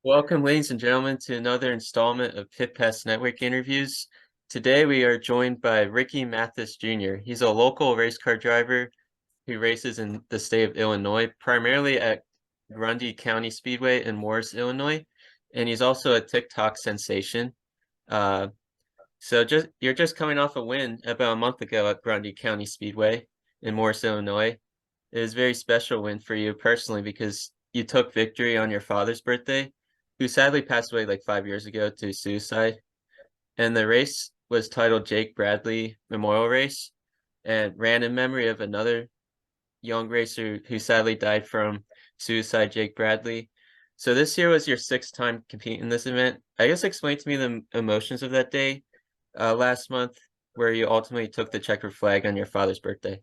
Welcome, ladies and gentlemen, to another installment of Pit Pass Network interviews. Today, we are joined by Rickey Mathis Jr. He's a local race car driver who races in the state of Illinois, primarily at Grundy County Speedway in Morris, Illinois, and he's also a TikTok sensation. Uh, you're just coming off a win about a month ago at Grundy County Speedway in Morris, Illinois. It was a very special win for you personally because you took victory on your father's birthday, who sadly passed away like 5 years ago to suicide. And the race was titled Jake Bradley Memorial Race and ran in memory of another young racer who sadly died from suicide, Jake Bradley. So this year was your sixth time competing in this event. I guess explain to me the emotions of that day last month where you ultimately took the checkered flag on your father's birthday.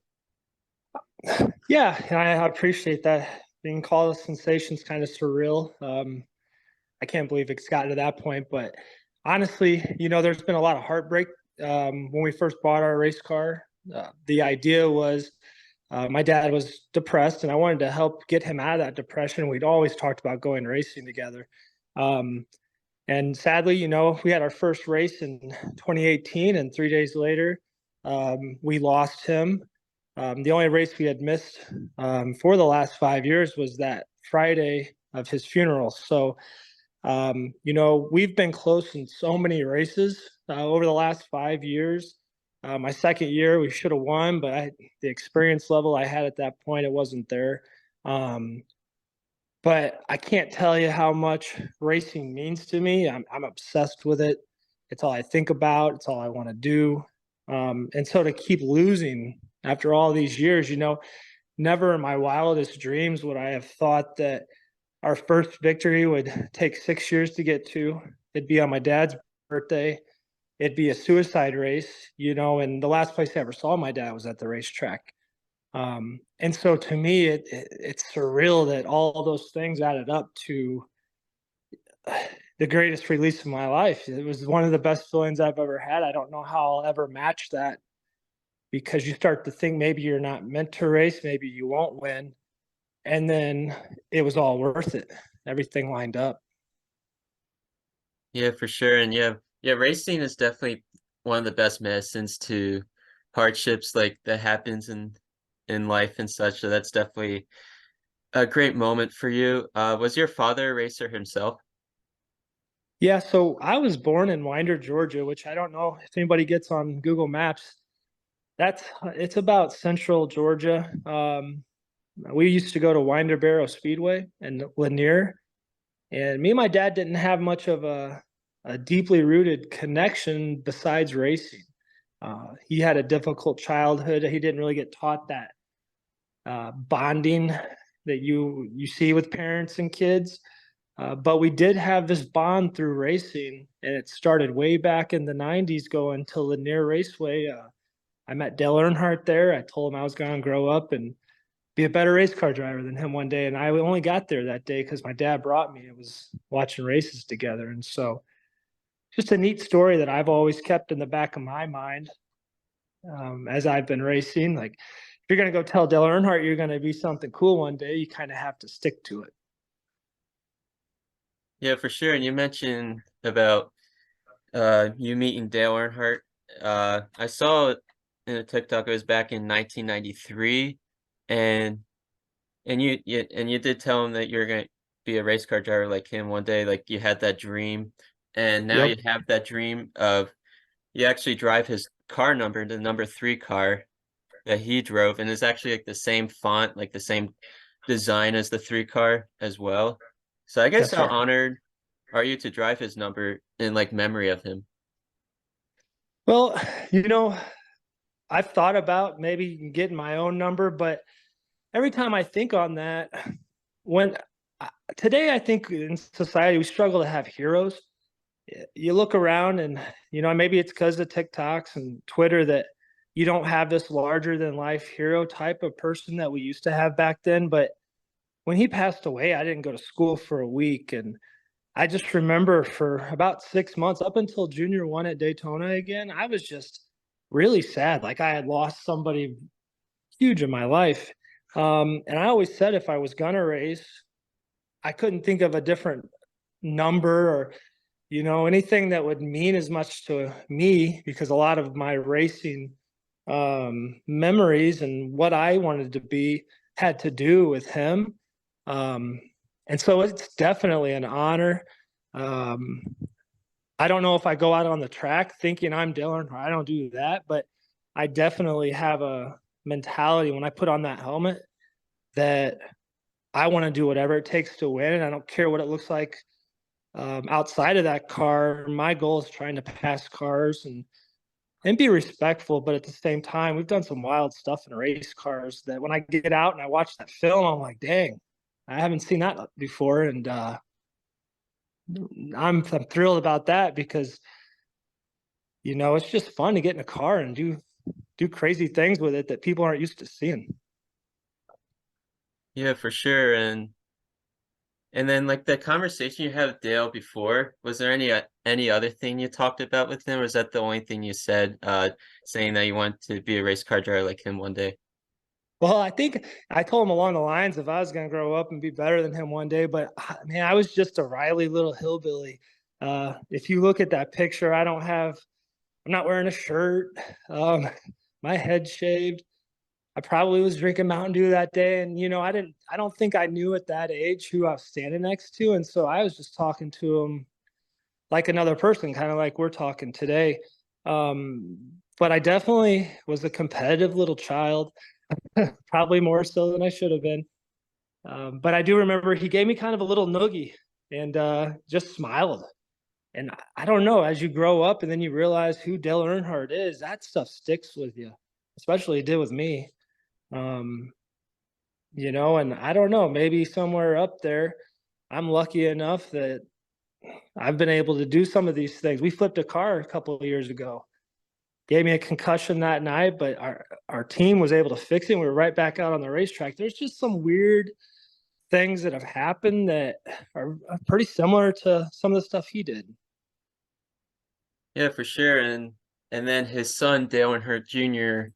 Yeah, I appreciate that. Being called a sensation is kind of surreal. I can't believe it's gotten to that point, but honestly, there's been a lot of heartbreak. When we first bought our race car, the idea was my dad was depressed, and I wanted to help get him out of that depression. We'd always talked about going racing together. Um, and sadly, we had our first race in 2018, and 3 days later, we lost him. The only race we had missed for the last 5 years was that Friday of his funeral. So, we've been close in so many races over the last 5 years. My second year, we should have won, but the experience level I had at that point, it wasn't there. Um, but I can't tell you how much racing means to me. I'm obsessed with it. It's all I think about. It's all I want to do. And so to keep losing after all these years, never in my wildest dreams would I have thought that our first victory would take 6 years to get to. It'd be on my dad's birthday. It'd be a suicide race, and the last place I ever saw my dad was at the racetrack. And so to me, it's surreal that all those things added up to the greatest release of my life. It was one of the best feelings I've ever had. I don't know how I'll ever match that because you start to think maybe you're not meant to race, maybe you won't win. And then it was all worth it. Everything lined up. Yeah, for sure. And yeah, racing is definitely one of the best medicines to hardships like that happens in life and such. So that's definitely a great moment for you. Was your father a racer himself? Yeah, so I was born in Winder, Georgia, which I don't know if anybody gets on Google Maps. It's about central Georgia. We used to go to Winder Barrow Speedway in Lanier, and me and my dad didn't have much of a deeply rooted connection besides racing. He had a difficult childhood. He didn't really get taught that bonding that you see with parents and kids. But we did have this bond through racing, and it started way back in the 90s going to Lanier Raceway. I met Dale Earnhardt there. I told him I was going to grow up and be a better race car driver than him one day. And I only got there that day because my dad brought me. It was watching races together. And so just a neat story that I've always kept in the back of my mind as I've been racing. Like, if you're going to go tell Dale Earnhardt you're going to be something cool one day, you kind of have to stick to it. Yeah, for sure. And you mentioned about you meeting Dale Earnhardt. I saw it in a TikTok. It was back in 1993, and you did tell him that you're gonna be a race car driver like him one day. Like you had that dream, and now you Yep. have that dream of you actually drive his car number, the number three car that he drove, and it's actually like the same font, like the same design as the three car as well. So I guess Yes, how sir. honored are you to drive his number in like memory of him? Well, you know, I've thought about maybe getting my own number, but every time I think on that, when today I think in society we struggle to have heroes. You look around and maybe it's because of TikToks and Twitter that you don't have this larger than life hero type of person that we used to have back then. But when he passed away, I didn't go to school for a week, and I just remember for about 6 months up until junior one at Daytona again, I was just really sad. Like I had lost somebody huge in my life. And I always said if I was gonna race, I couldn't think of a different number or anything that would mean as much to me, because a lot of my racing memories and what I wanted to be had to do with him. Um, and so it's definitely an honor. Um, I don't know if I go out on the track thinking I'm Dylan, or I don't do that, but I definitely have a mentality when I put on that helmet that I want to do whatever it takes to win. And I don't care what it looks like outside of that car. My goal is trying to pass cars and be respectful, but at the same time, we've done some wild stuff in race cars that when I get out and I watch that film, I'm like, dang, I haven't seen that before. And I'm thrilled about that because it's just fun to get in a car and do crazy things with it that people aren't used to seeing. Yeah, for sure. And then like the conversation you had with Dale before, was there any other thing you talked about with him, or was that the only thing you said, saying that you want to be a race car driver like him one day? Well, I think I told him along the lines of I was going to grow up and be better than him one day, but man, I was just a Riley little hillbilly. If you look at that picture, I'm not wearing a shirt, um, my head shaved. I probably was drinking Mountain Dew that day, and I don't think I knew at that age who I was standing next to, and so I was just talking to him like another person, kind of like we're talking today. Um, but I definitely was a competitive little child, probably more so than I should have been. But I do remember he gave me kind of a little noogie and just smiled. And I don't know, as you grow up and then you realize who Dale Earnhardt is, that stuff sticks with you, especially it did with me. Um, and I don't know, maybe somewhere up there, I'm lucky enough that I've been able to do some of these things. We flipped a car a couple of years ago, gave me a concussion that night, but our team was able to fix it. We were right back out on the racetrack. There's just some weird things that have happened that are pretty similar to some of the stuff he did. Yeah, for sure. And then his son, Dale Earnhardt Jr.,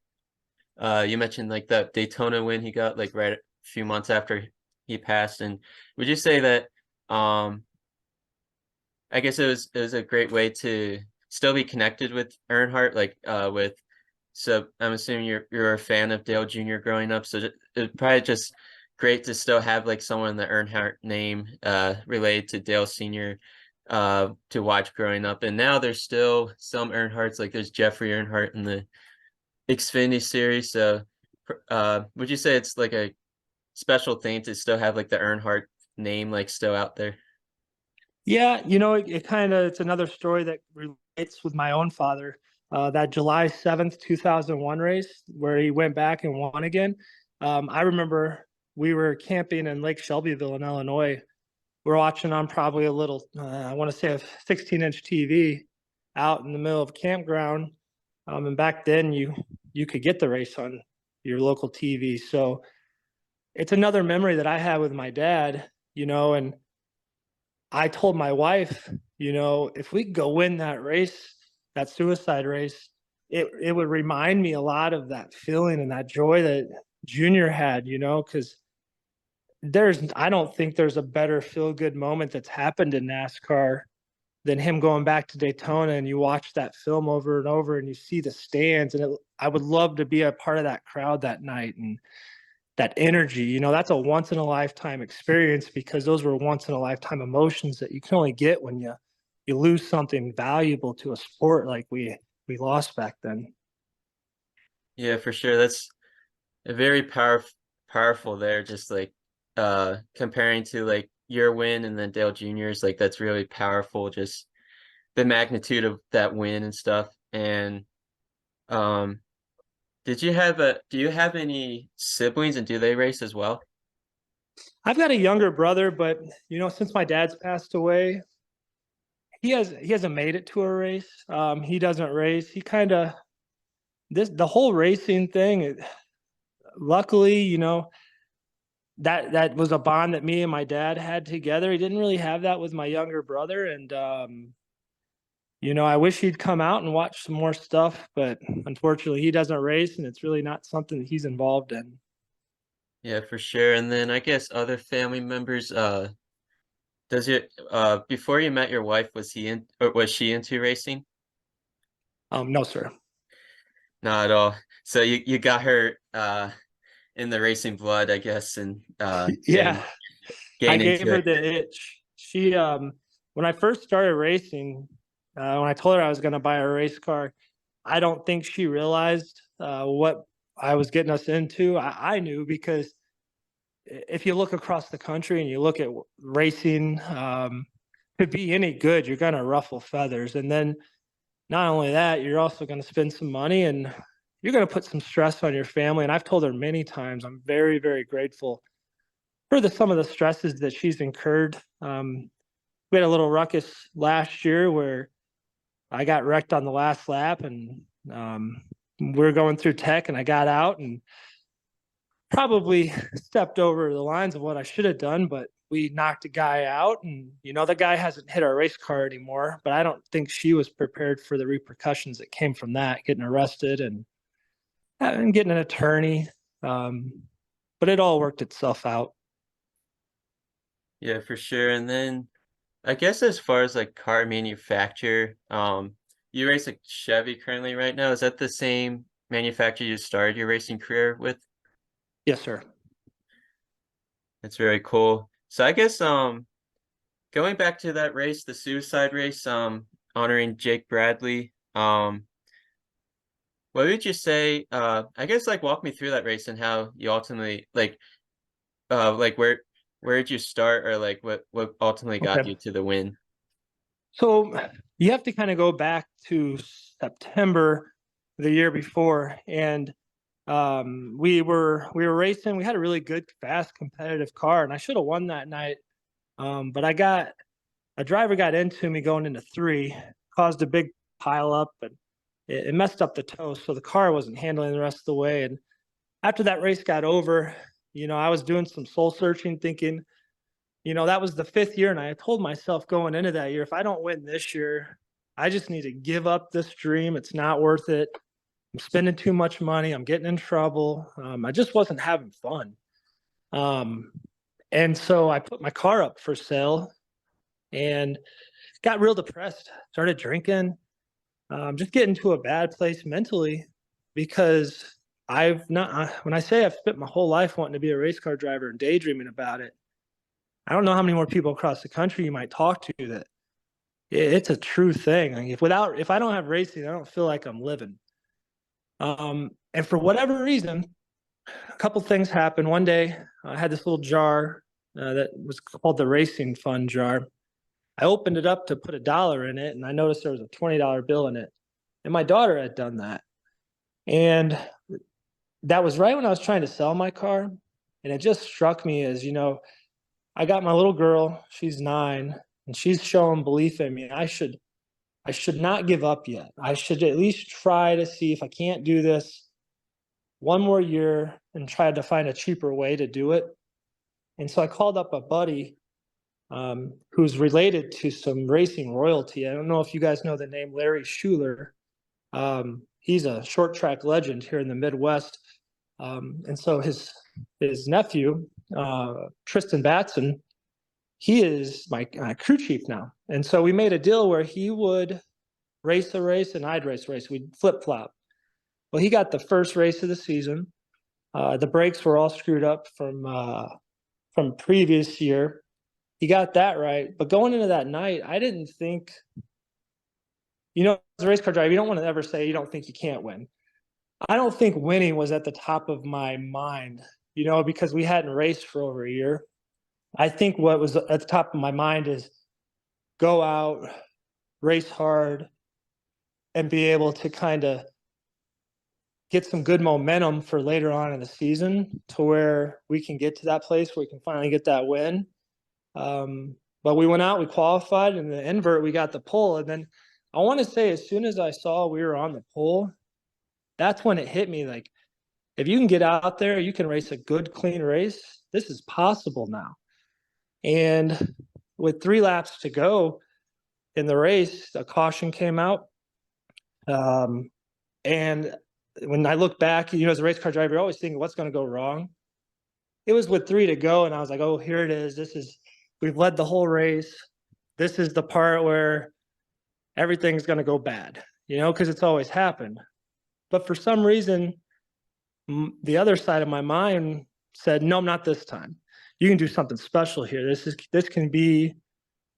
you mentioned like that Daytona win he got like right a few months after he passed. And would you say that I guess it was a great way to still be connected with Earnhardt, like with so I'm assuming you're a fan of Dale Jr. growing up, so it's probably just great to still have like someone in the Earnhardt name related to Dale Sr. To watch growing up. And now there's still some Earnhardts, like there's Jeffrey Earnhardt in the Xfinity series. So would you say it's like a special thing to still have like the Earnhardt name like still out there? Yeah, it kind of it's another story that relates with my own father. That July 7th, 2001 race where he went back and won again. I remember we were camping in Lake Shelbyville in Illinois. We're watching on probably a little, I want to say a 16-inch TV out in the middle of a campground. And back then you could get the race on your local TV. So it's another memory that I had with my dad, and I told my wife, if we could go win that race, that suicide race, it would remind me a lot of that feeling and that joy that Junior had, because I don't think there's a better feel good moment that's happened in NASCAR than him going back to Daytona, and you watch that film over and over and you see the stands, and I would love to be a part of that crowd that night and that energy. That's a once in a lifetime experience because those were once in a lifetime emotions that you can only get when you lose something valuable to a sport like we lost back then. Yeah, for sure. That's a very powerful there, just like comparing to like your win and then Dale Jr.'s, like that's really powerful, just the magnitude of that win and stuff. And um do you have any siblings, and do they race as well? I've got a younger brother, but since my dad's passed away, he hasn't made it to a race. He doesn't race. He kind of the whole racing thing. Luckily, that was a bond that me and my dad had together. He didn't really have that with my younger brother, and I wish he'd come out and watch some more stuff, but unfortunately, he doesn't race, and it's really not something that he's involved in. Yeah, for sure. And then I guess other family members, Does it before you met your wife, was she into racing? No, sir. Not at all. So you got her in the racing blood, I guess, and Yeah, I getting gave into her it. the itch. She, when I first started racing, when I told her I was going to buy a race car, I don't think she realized what I was getting us into. I knew because if you look across the country and you look at racing, to be any good, you're going to ruffle feathers. And then not only that, you're also going to spend some money and you're going to put some stress on your family. And I've told her many times, I'm very, very grateful for some of the stresses that she's incurred. We had a little ruckus last year where I got wrecked on the last lap, and we were going through tech, and I got out and probably stepped over the lines of what I should have done, but we knocked a guy out, and the guy hasn't hit our race car anymore. But I don't think she was prepared for the repercussions that came from that, getting arrested and getting an attorney. Um, but it all worked itself out. Yeah, for sure. And then I guess as far as like car manufacturer, you race a Chevy currently right now. Is that the same manufacturer you started your racing career with? Yes, sir. That's very cool. So I guess going back to that race, the suicide race, honoring Jake Bradley, what would you say, I guess like walk me through that race and how you ultimately like where did you start or like what ultimately got Okay. you to the win? So you have to kind of go back to September the year before, and we were racing. We had a really good, fast, competitive car, and I should have won that night. But a driver got into me going into three, caused a big pile up, and it messed up the toe, so the car wasn't handling the rest of the way. And after that race got over, I was doing some soul searching, thinking, that was the fifth year, and I told myself going into that year, if I don't win this year, I just need to give up this dream. It's not worth it. I'm spending too much money. I'm getting in trouble. I just wasn't having fun. Um, and so I put my car up for sale and got real depressed. Started drinking, just getting to a bad place mentally because I've not. When I say I've spent my whole life wanting to be a race car driver and daydreaming about it, I don't know how many more people across the country you might talk to that it's a true thing. Like if I don't have racing, I don't feel like I'm living. And for whatever reason, a couple things happened. One day, I had this little jar that was called the racing fund jar. I opened it up to put $1 in it, and I noticed there was a $20 bill in it. And my daughter had done that. And that was right when I was trying to sell my car. And it just struck me as, I got my little girl, she's 9, and she's showing belief in me. I should not give up yet. I should at least try to see if I can't do this one more year and try to find a cheaper way to do it. And so I called up a buddy who's related to some racing royalty. I don't know if you guys know the name Larry Schuler. He's a short track legend here in the Midwest. And so his nephew, Tristan Batson, he is my crew chief now. And so we made a deal where he would race a race and I'd race a race. We'd flip flop. Well, he got the first race of the season. The brakes were all screwed up from previous year. He got that right. But going into that night, I didn't think, as a race car driver, you don't want to ever say you don't think you can't win. I don't think winning was at the top of my mind, because we hadn't raced for over a year. I think what was at the top of my mind is go out, race hard, and be able to kind of get some good momentum for later on in the season to where we can get to that place where we can finally get that win. But we went out, we qualified, and the invert, we got the pole. And then I want to say, as soon as I saw we were on the pole, that's when it hit me. Like, if you can get out there, you can race a good, clean race. This is possible now. And with 3 laps to go in the race, a caution came out. And when I look back, as a race car driver, you're always thinking, what's going to go wrong? It was with 3 to go, and I was like, oh, here it is. This is we've led the whole race. This is the part where everything's going to go bad, because it's always happened. But for some reason, the other side of my mind said, no, not this time. You can do something special here. This can be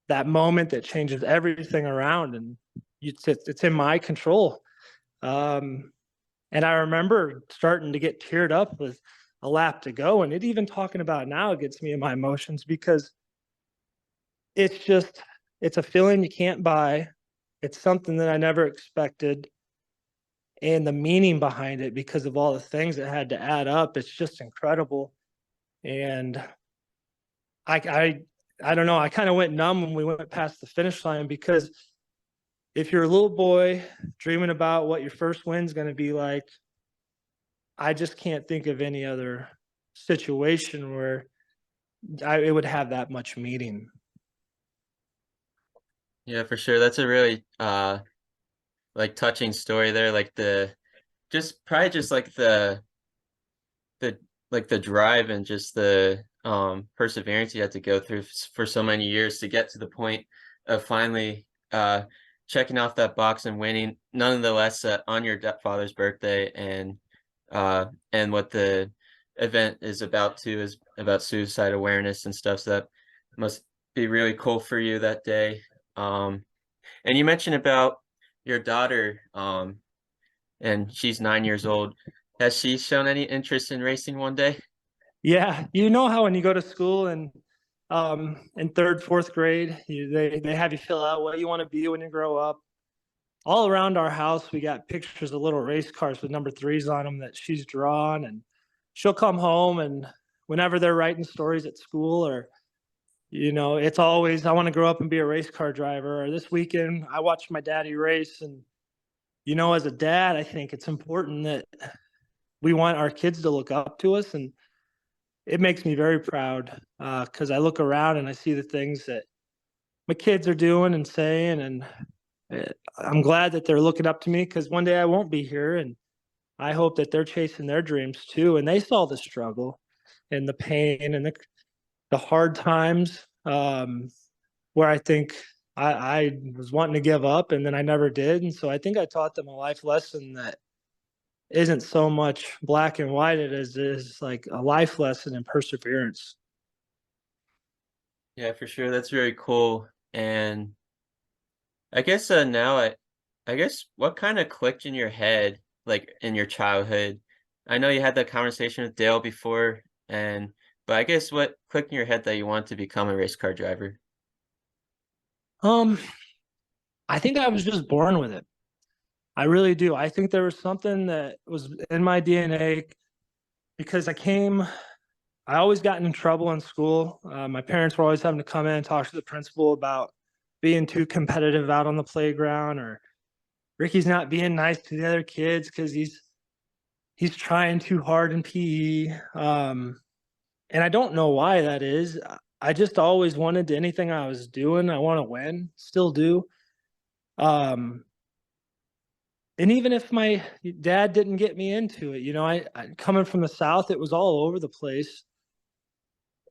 that moment that changes everything around, and it's in my control. And I remember starting to get teared up with a lap to go, and it even talking about it now gets me in my emotions because it's a feeling you can't buy. It's something that I never expected, and the meaning behind it because of all the things that had to add up, it's just incredible. And I I I don't know, I kind of went numb when we went past the finish line because if you're a little boy dreaming about what your first win's going to be like, I just can't think of any other situation where it would have that much meaning. Yeah, for sure. That's a really like touching story there. Like the just probably just like the like the drive and just the perseverance you had to go through for so many years to get to the point of finally checking off that box and winning, nonetheless on your father's birthday, and what the event is about too is about suicide awareness and stuff. So that must be really cool for you that day. And you mentioned about your daughter, and she's 9 years old. Has she shown any interest in racing one day? Yeah, you know how when you go to school and in third, fourth grade, they have you fill out what you want to be when you grow up. All around our house, we got pictures of little race cars with number threes on them that she's drawn, and she'll come home and whenever they're writing stories at school or it's always I want to grow up and be a race car driver. Or this weekend, I watched my daddy race, and as a dad, I think it's important that we want our kids to look up to us, and it makes me very proud because I look around and I see the things that my kids are doing and saying, and I'm glad that they're looking up to me because one day I won't be here, and I hope that they're chasing their dreams too, and they saw the struggle and the pain and the hard times where I think I was wanting to give up and then I never did, and so I think I taught them a life lesson that isn't so much black and white. It is like a life lesson in perseverance. Yeah, for sure. That's very cool. And I guess now I guess what kind of clicked in your head, like in your childhood? I know you had that conversation with Dale before, and but I guess what clicked in your head that you want to become a race car driver? Um, I think I was just born with it. I really do. I think there was something that was in my DNA because I always got in trouble in school. My parents were always having to come in and talk to the principal about being too competitive out on the playground, or Ricky's not being nice to the other kids because he's trying too hard in PE. And I don't know why that is. I just always wanted to, anything I was doing, I want to win, still do. Um, and even if my dad didn't get me into it, I coming from the South, it was all over the place.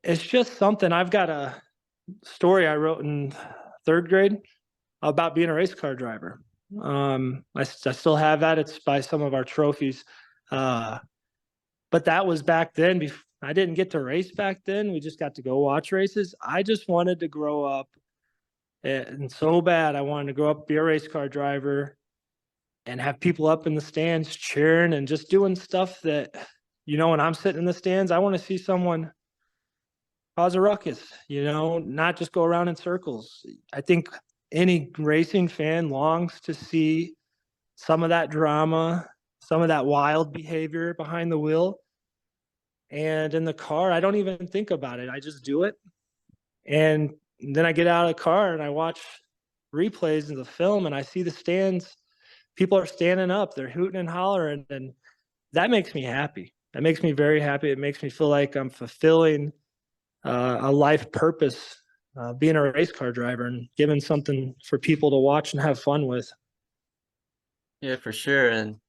It's just something. I've got a story I wrote in third grade about being a race car driver. I still have that. It's by some of our trophies. Uh, but that was back then. I didn't get to race back then. We just got to go watch races. I just wanted to grow up, and so bad I wanted to grow up, be a race car driver, and have people up in the stands cheering and just doing stuff that, when I'm sitting in the stands, I want to see someone cause a ruckus, not just go around in circles. I think any racing fan longs to see some of that drama, some of that wild behavior behind the wheel. And in the car, I don't even think about it. I just do it. And then I get out of the car and I watch replays of the film and I see the stands. People are standing up, they're hooting and hollering. And that makes me happy. That makes me very happy. It makes me feel like I'm fulfilling a life purpose, being a race car driver and giving something for people to watch and have fun with. Yeah, for sure. And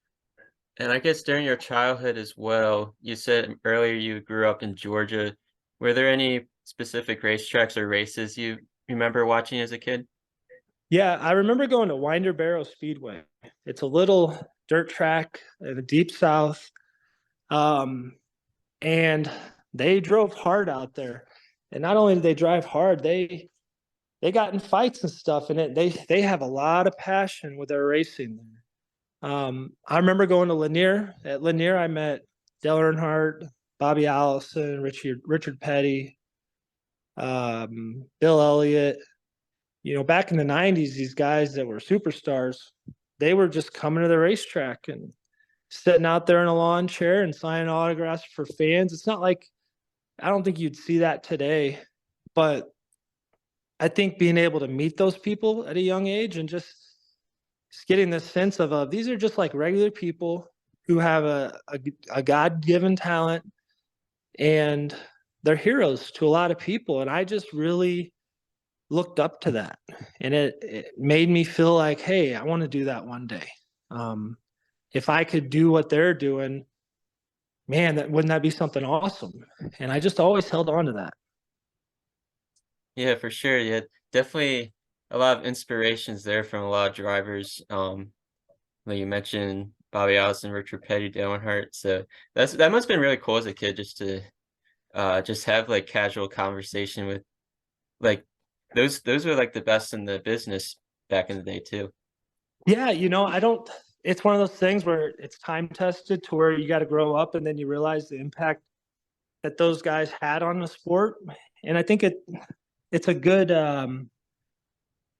I guess during your childhood as well, you said earlier you grew up in Georgia. Were there any specific racetracks or races you remember watching as a kid? Yeah, I remember going to Winder Barrow Speedway. It's a little dirt track in the deep south. Um, and they drove hard out there. And not only did they drive hard, they got in fights and stuff, and they have a lot of passion with their racing. I remember going to Lanier. At Lanier, I met Dale Earnhardt, Bobby Allison, Richard Petty, Bill Elliott. You know, back in the '90s, these guys that were superstars, they were just coming to the racetrack and sitting out there in a lawn chair and signing autographs for fans. It's not like I don't think you'd see that today, but I think being able to meet those people at a young age and just getting this sense of these are just like regular people who have a God-given talent, and they're heroes to a lot of people. And I just really looked up to that, and it made me feel like, hey, I want to do that one day. If I could do what they're doing, man, wouldn't that be something awesome? And I just always held on to that. Yeah, for sure. Yeah, definitely a lot of inspirations there from a lot of drivers. Like you mentioned Bobby Allison, Richard Petty, Dale Earnhardt. So that must have been really cool as a kid just to just have like casual conversation with like those were like the best in the business back in the day too. Yeah, I don't, it's one of those things where it's time tested to where you got to grow up and then you realize the impact that those guys had on the sport. And I think it's a good,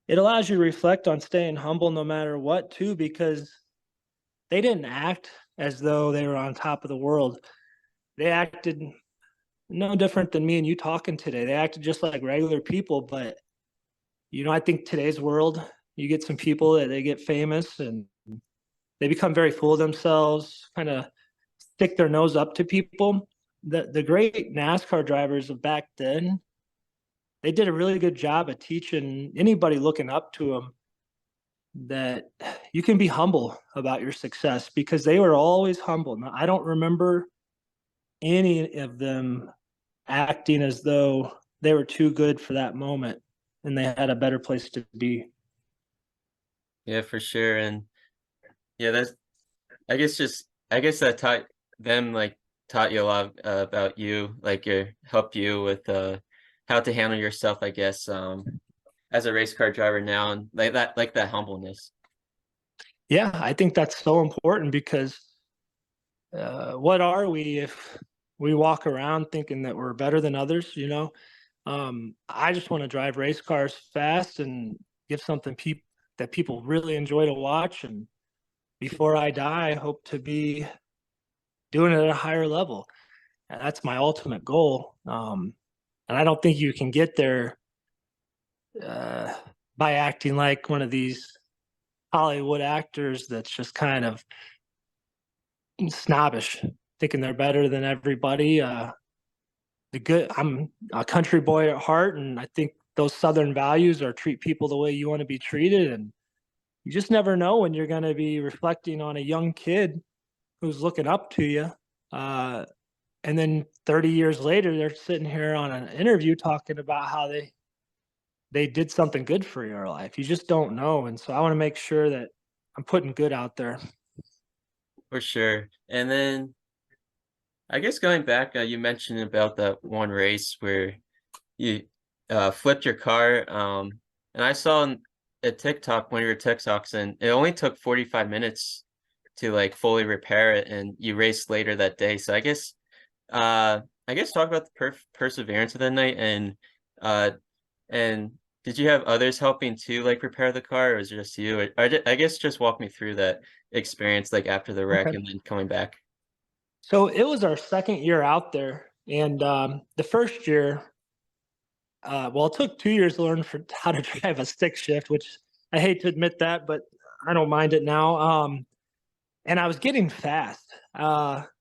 it allows you to reflect on staying humble no matter what, too, because they didn't act as though they were on top of the world. They acted no different than me and you talking today. They acted just like regular people. But, I think today's world, you get some people that they get famous and they become very full of themselves, kind of stick their nose up to people. The great NASCAR drivers of back then, they did a really good job of teaching anybody looking up to them that you can be humble about your success, because they were always humble. Now, I don't remember any of them acting as though they were too good for that moment and they had a better place to be. Yeah, for sure. And yeah, that's I guess that taught them like taught you a lot about you, like helped you with how to handle yourself, I guess, as a race car driver now and like that humbleness. Yeah, I think that's so important because what are we if we walk around thinking that we're better than others? I just want to drive race cars fast and give something that people really enjoy to watch. And before I die, I hope to be doing it at a higher level. And that's my ultimate goal. And I don't think you can get there uh, by acting like one of these Hollywood actors that's just kind of snobbish, thinking they're better than everybody. I'm a country boy at heart, and I think those Southern values are treat people the way you want to be treated. And you just never know when you're going to be reflecting on a young kid who's looking up to you. And then 30 years later, they're sitting here on an interview talking about how they did something good for your life. You just don't know. And so I want to make sure that I'm putting good out there. For sure. And then I guess going back, you mentioned about that one race where you flipped your car. And I saw on a TikTok, one of your TikToks, and it only took 45 minutes to like fully repair it, and you raced later that day. So I guess talk about the perseverance of that night, uh, and did you have others helping to like repair the car, or was it just you? I guess just walk me through that experience, like after the wreck Okay. and then coming back. So it was our second year out there. And the first year, well, it took 2 years to learn how to drive a stick shift, which I hate to admit that, but I don't mind it now. And I was getting fast,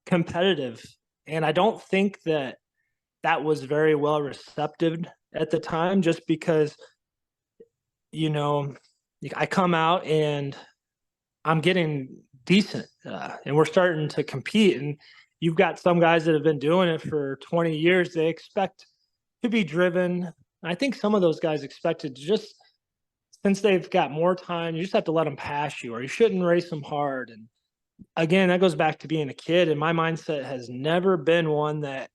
competitive. And I don't think that was very well receptive at the time, just because, you know, I come out and I'm getting decent, and we're starting to compete. And you've got some guys that have been doing it for 20 years. They expect to be driven. I think some of those guys expected to just, since they've got more time, you just have to let them pass you, or you shouldn't race them hard. And again, that goes back to being a kid. And my mindset has never been one that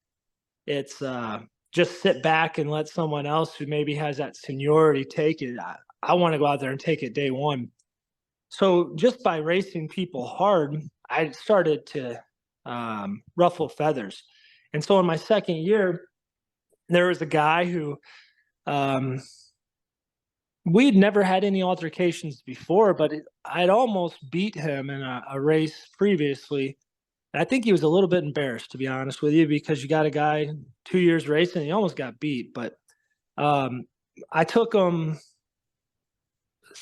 it's just sit back and let someone else who maybe has that seniority take it. I want to go out there and take it day one. So just by racing people hard, I started to ruffle feathers. And so in my second year, there was a guy who um, we'd never had any altercations before, but I'd almost beat him in a race previously. I think he was a little bit embarrassed, to be honest with you, because you got a guy 2 years racing, and he almost got beat. But um, I took him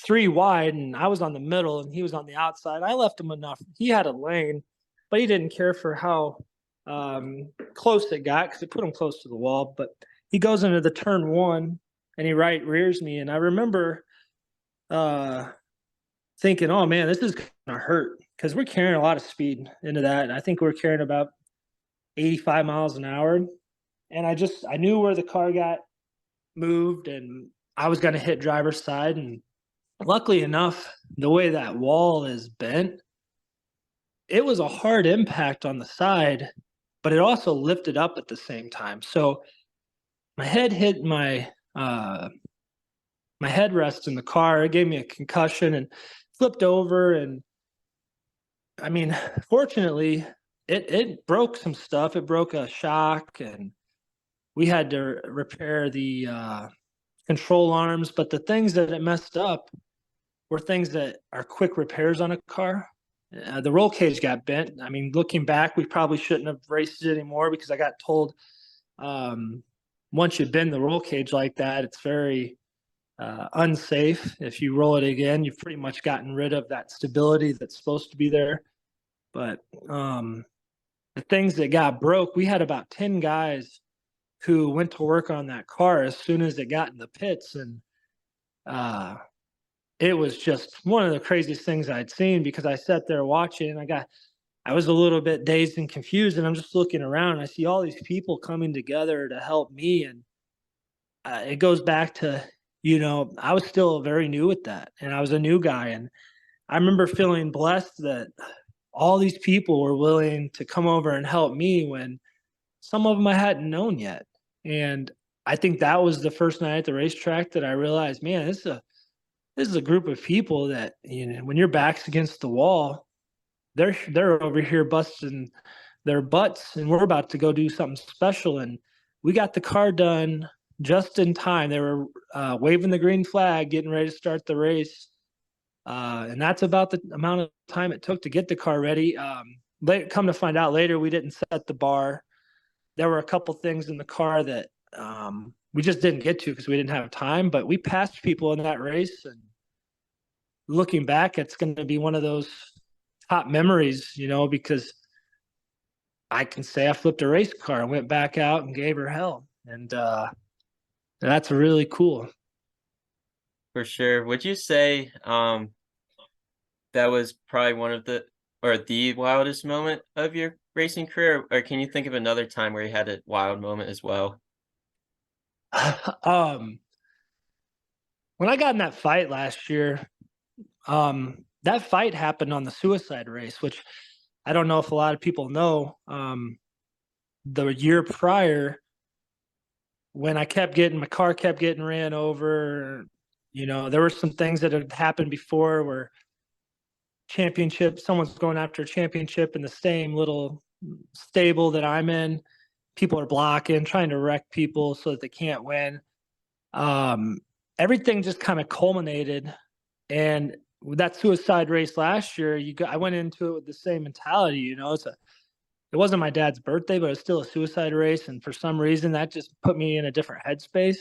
three wide, and I was on the middle, and he was on the outside. I left him enough. He had a lane, but he didn't care for how close it got because it put him close to the wall. But he goes into the turn one, and he right rears me, and I remember uh, thinking, "Oh man, this is gonna hurt," because we're carrying a lot of speed into that. I think we're carrying about 85 miles an hour, and I knew where the car got moved, and I was gonna hit driver's side, and luckily enough, the way that wall is bent, it was a hard impact on the side, but it also lifted up at the same time. So my head hit my headrest in the car. It gave me a concussion and flipped over. And I mean, fortunately, it broke some stuff. It broke a shock, and we had to repair the control arms. But the things that it messed up were things that are quick repairs on a car. The roll cage got bent. I mean, looking back, we probably shouldn't have raced it anymore because I got told once you bend the roll cage like that, it's very unsafe. If you roll it again, you've pretty much gotten rid of that stability that's supposed to be there. But the things that got broke, we had about 10 guys who went to work on that car as soon as it got in the pits. And it was just one of the craziest things I'd seen because I sat there watching and I was a little bit dazed and confused, and I'm just looking around and I see all these people coming together to help me. And it goes back to, I was still very new at that, and I was a new guy. And I remember feeling blessed that all these people were willing to come over and help me when some of them I hadn't known yet. And I think that was the first night at the racetrack that I realized, man, this is a group of people that, when your back's against the wall, they're over here busting their butts, and we're about to go do something special. And we got the car done just in time. They were waving the green flag, getting ready to start the race. And that's about the amount of time it took to get the car ready. Come to find out later, we didn't set the bar. There were a couple things in the car that we just didn't get to because we didn't have time, but we passed people in that race. And looking back, it's going to be one of those top memories, because I can say I flipped a race car and went back out and gave her hell. And that's really cool. For sure. Would you say that was probably one of the wildest moment of your racing career, or can you think of another time where you had a wild moment as well? When I got in that fight last year, that fight happened on the suicide race, which I don't know if a lot of people know. The year prior, when my car kept getting ran over, there were some things that had happened before where someone's going after a championship in the same little stable that I'm in. People are blocking, trying to wreck people so that they can't win. Everything just kind of culminated. And with that suicide race last year, I went into it with the same mentality. It wasn't my dad's birthday, but it was still a suicide race. And for some reason, that just put me in a different headspace.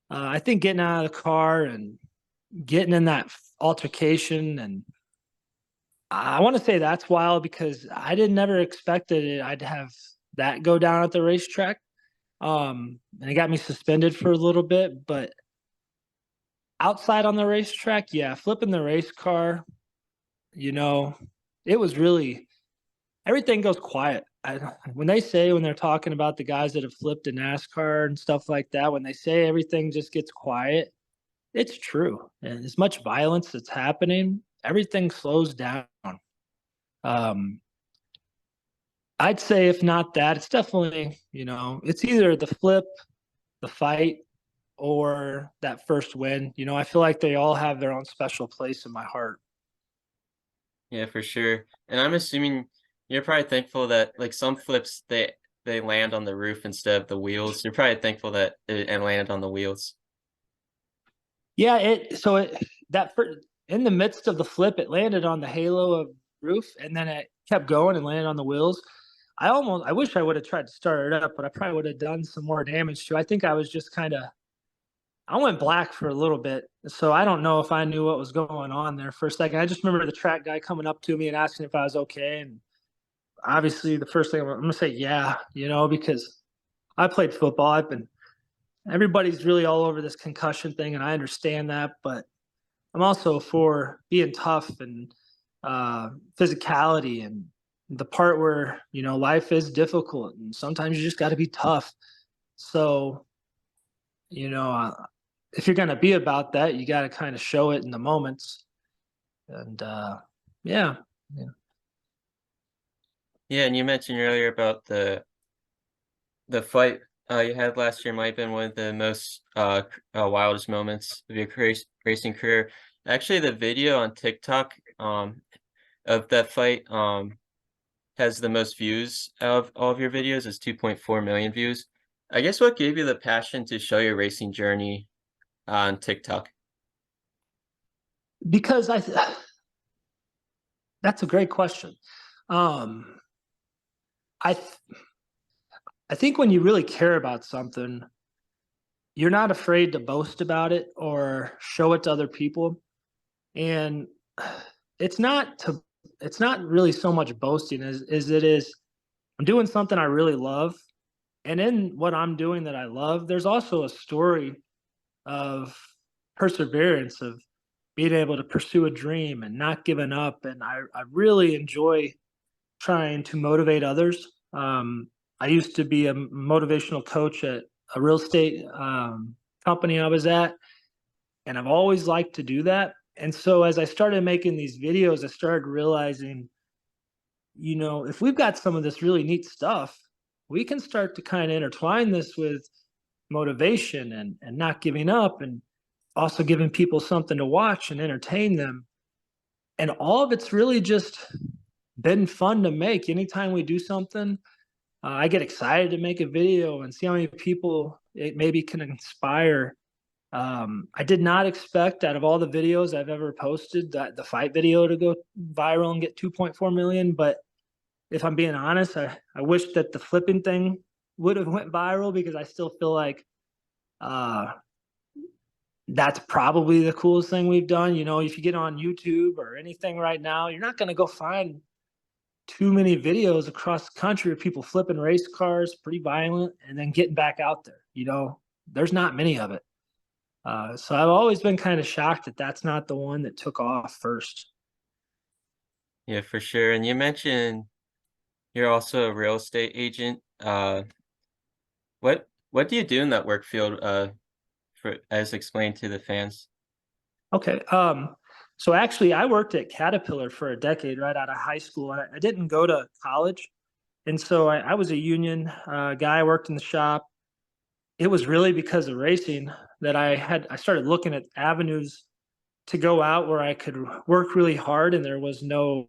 I think getting out of the car and getting in that altercation, and I want to say that's wild because I never expected it. I'd have that go down at the racetrack. And it got me suspended for a little bit, but outside on the racetrack, yeah, flipping the race car, it was really, everything goes quiet. When they say, when they're talking about the guys that have flipped in NASCAR and stuff like that, when they say everything just gets quiet, it's true. And as much violence that's happening, everything slows down. Um, I'd say if not that, it's definitely, it's either the flip, the fight, or that first win. I feel like they all have their own special place in my heart. Yeah, for sure. And I'm assuming you're probably thankful that like some flips they land on the roof instead of the wheels. You're probably thankful that it landed on the wheels. Yeah, that in the midst of the flip, it landed on the halo of roof, and then it kept going and landed on the wheels. I wish I would have tried to start it up, but I probably would have done some more damage too. I think I was just I went black for a little bit, so I don't know if I knew what was going on there for a second. I just remember the track guy coming up to me and asking if I was okay, and obviously the first thing I'm gonna say, yeah, because I played football. Everybody's really all over this concussion thing, and I understand that, but I'm also for being tough and physicality and the part where life is difficult and sometimes you just got to be tough. So you know, uh, if you're gonna be about that, you got to kind of show it in the moments. And yeah, yeah. Yeah, and you mentioned earlier about the fight you had last year might have been one of the most wildest moments of your racing career. Actually, the video on TikTok of that fight has the most views of all of your videos. It's 2.4 million views. I guess what gave you the passion to show your racing journey on TikTok? Because that's a great question. Um, I th- I think when you really care about something, you're not afraid to boast about it or show it to other people. And it's not to it's not really so much boasting as it is I'm doing something I really love. And in what I'm doing that I love, there's also a story of perseverance, of being able to pursue a dream and not giving up. And I really enjoy trying to motivate others. I used to be a motivational coach at a real estate company I was at, and I've always liked to do that. And so as I started making these videos, I started realizing, if we've got some of this really neat stuff, we can start to kind of intertwine this with motivation and not giving up and also giving people something to watch and entertain them. And all of it's really just been fun to make. Anytime we do something, I get excited to make a video and see how many people it maybe can inspire. I did not expect out of all the videos I've ever posted that the fight video to go viral and get 2.4 million. But if I'm being honest, I wish that the flipping thing would have went viral because I still feel like uh, that's probably the coolest thing we've done. If you get on YouTube or anything right now, you're not going to go find too many videos across the country of people flipping race cars, pretty violent, and then getting back out there. There's not many of it. So I've always been kind of shocked that that's not the one that took off first. Yeah, for sure. And you mentioned you're also a real estate agent. What do you do in that work field, for as explained to the fans? Okay. So actually, I worked at Caterpillar for a decade right out of high school, and I didn't go to college. And so I was a union guy. I worked in the shop. It was really because of racing that I started looking at avenues to go out where I could work really hard, and there was no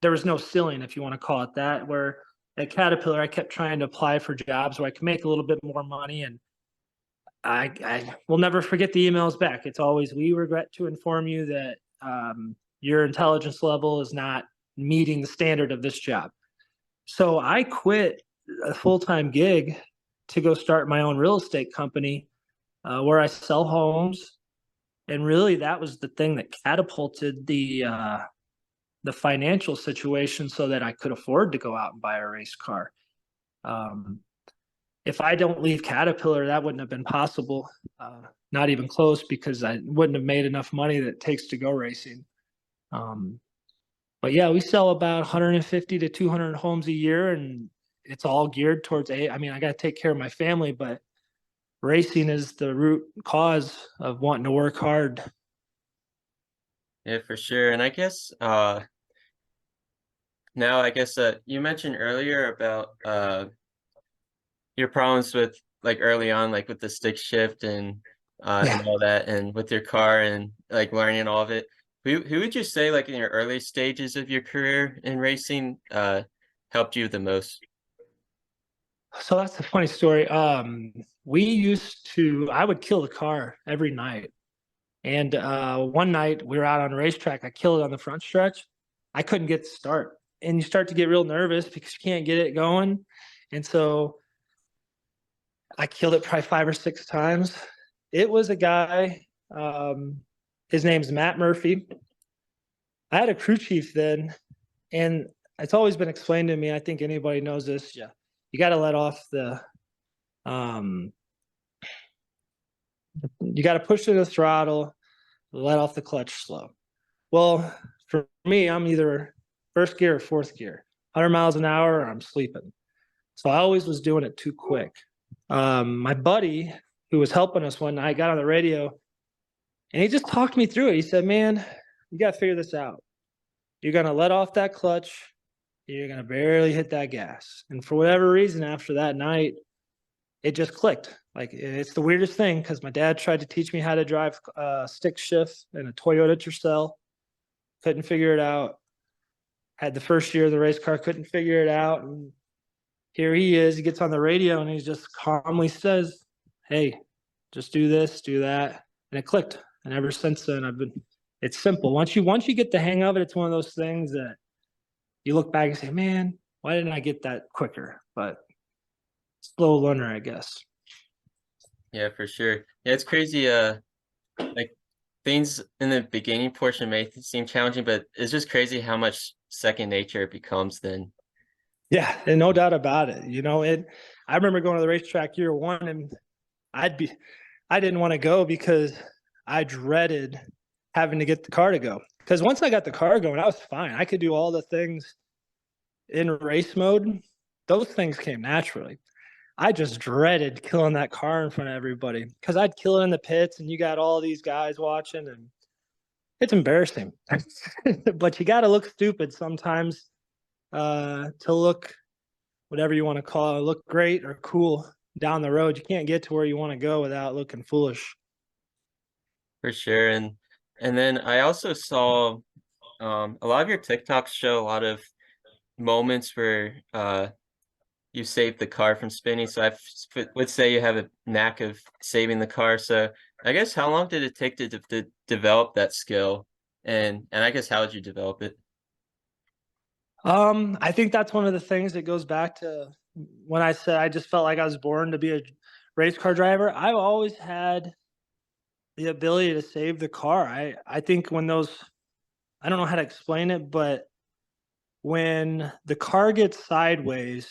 ceiling, if you want to call it that. Where at Caterpillar, I kept trying to apply for jobs where I could make a little bit more money, and I will never forget the emails back. It's always, we regret to inform you that your intelligence level is not meeting the standard of this job. So I quit a full time gig to go start my own real estate company where I sell homes. And really, that was the thing that catapulted the financial situation so that I could afford to go out and buy a race car. Um, if I don't leave Caterpillar, that wouldn't have been possible. Not even close, because I wouldn't have made enough money that it takes to go racing. Um, But yeah, we sell about 150 to 200 homes a year, and it's all geared towards I mean, I got to take care of my family, but racing is the root cause of wanting to work hard. Yeah, for sure. And I guess now I guess you mentioned earlier about your problems with like early on, like with the stick shift and Yeah. all that, and with your car and like learning all of it. Who would you say like in your early stages of your career in racing helped you the most? So that's a funny story. We used to, I would kill the car every night. And one night we were out on a racetrack. I killed it on the front stretch. I couldn't get the start. And you start to get real nervous because you can't get it going. And so I killed it probably 5 or 6 times. It was a guy, um, his name's Matt Murphy. I had a crew chief then, and it's always been explained to me. I think anybody knows this. Yeah, you got to let off um, you got to push to the throttle, let off the clutch slow. Well, for me, I'm either first gear or fourth gear, 100 miles an hour, or I'm sleeping. So I always was doing it too quick. My buddy who was helping us one night got on the radio and he just talked me through it. He said, "Man, you got to figure this out. You're going to let off that clutch. You're going to barely hit that gas." And for whatever reason, after that night, it just clicked. Like it's the weirdest thing because my dad tried to teach me how to drive stick shift in a Toyota Tercel. Couldn't figure it out. Had the first year of the race car, couldn't figure it out. And here he is. He gets on the radio and he just calmly says, "Hey, just do this, do that." And it clicked. And ever since then, it's simple. Once you get the hang of it, it's one of those things that you look back and say, "Man, why didn't I get that quicker?" But slow learner, I guess. Yeah, for sure. Yeah, it's crazy. Like things in the beginning portion may seem challenging, but it's just crazy how much second nature it becomes then. Yeah, and no doubt about it. I remember going to the racetrack year one, and I'd be, I didn't want to go because I dreaded having to get the car to go. Because once I got the car going, I was fine. I could do all the things in race mode. Those things came naturally. I just dreaded killing that car in front of everybody because I'd kill it in the pits, and you got all these guys watching, and it's embarrassing. But you got to look stupid sometimes to look whatever you want to call it, look great or cool down the road. You can't get to where you want to go without looking foolish. For sure. And then I also saw a lot of your TikToks show a lot of moments where you saved the car from spinning. So would say you have a knack of saving the car. So I guess how long did it take to develop that skill? And I guess how did you develop it? I think that's one of the things that goes back to when I said I just felt like I was born to be a race car driver. I've always had the ability to save the car. I think when those I don't know how to explain it, but when the car gets sideways,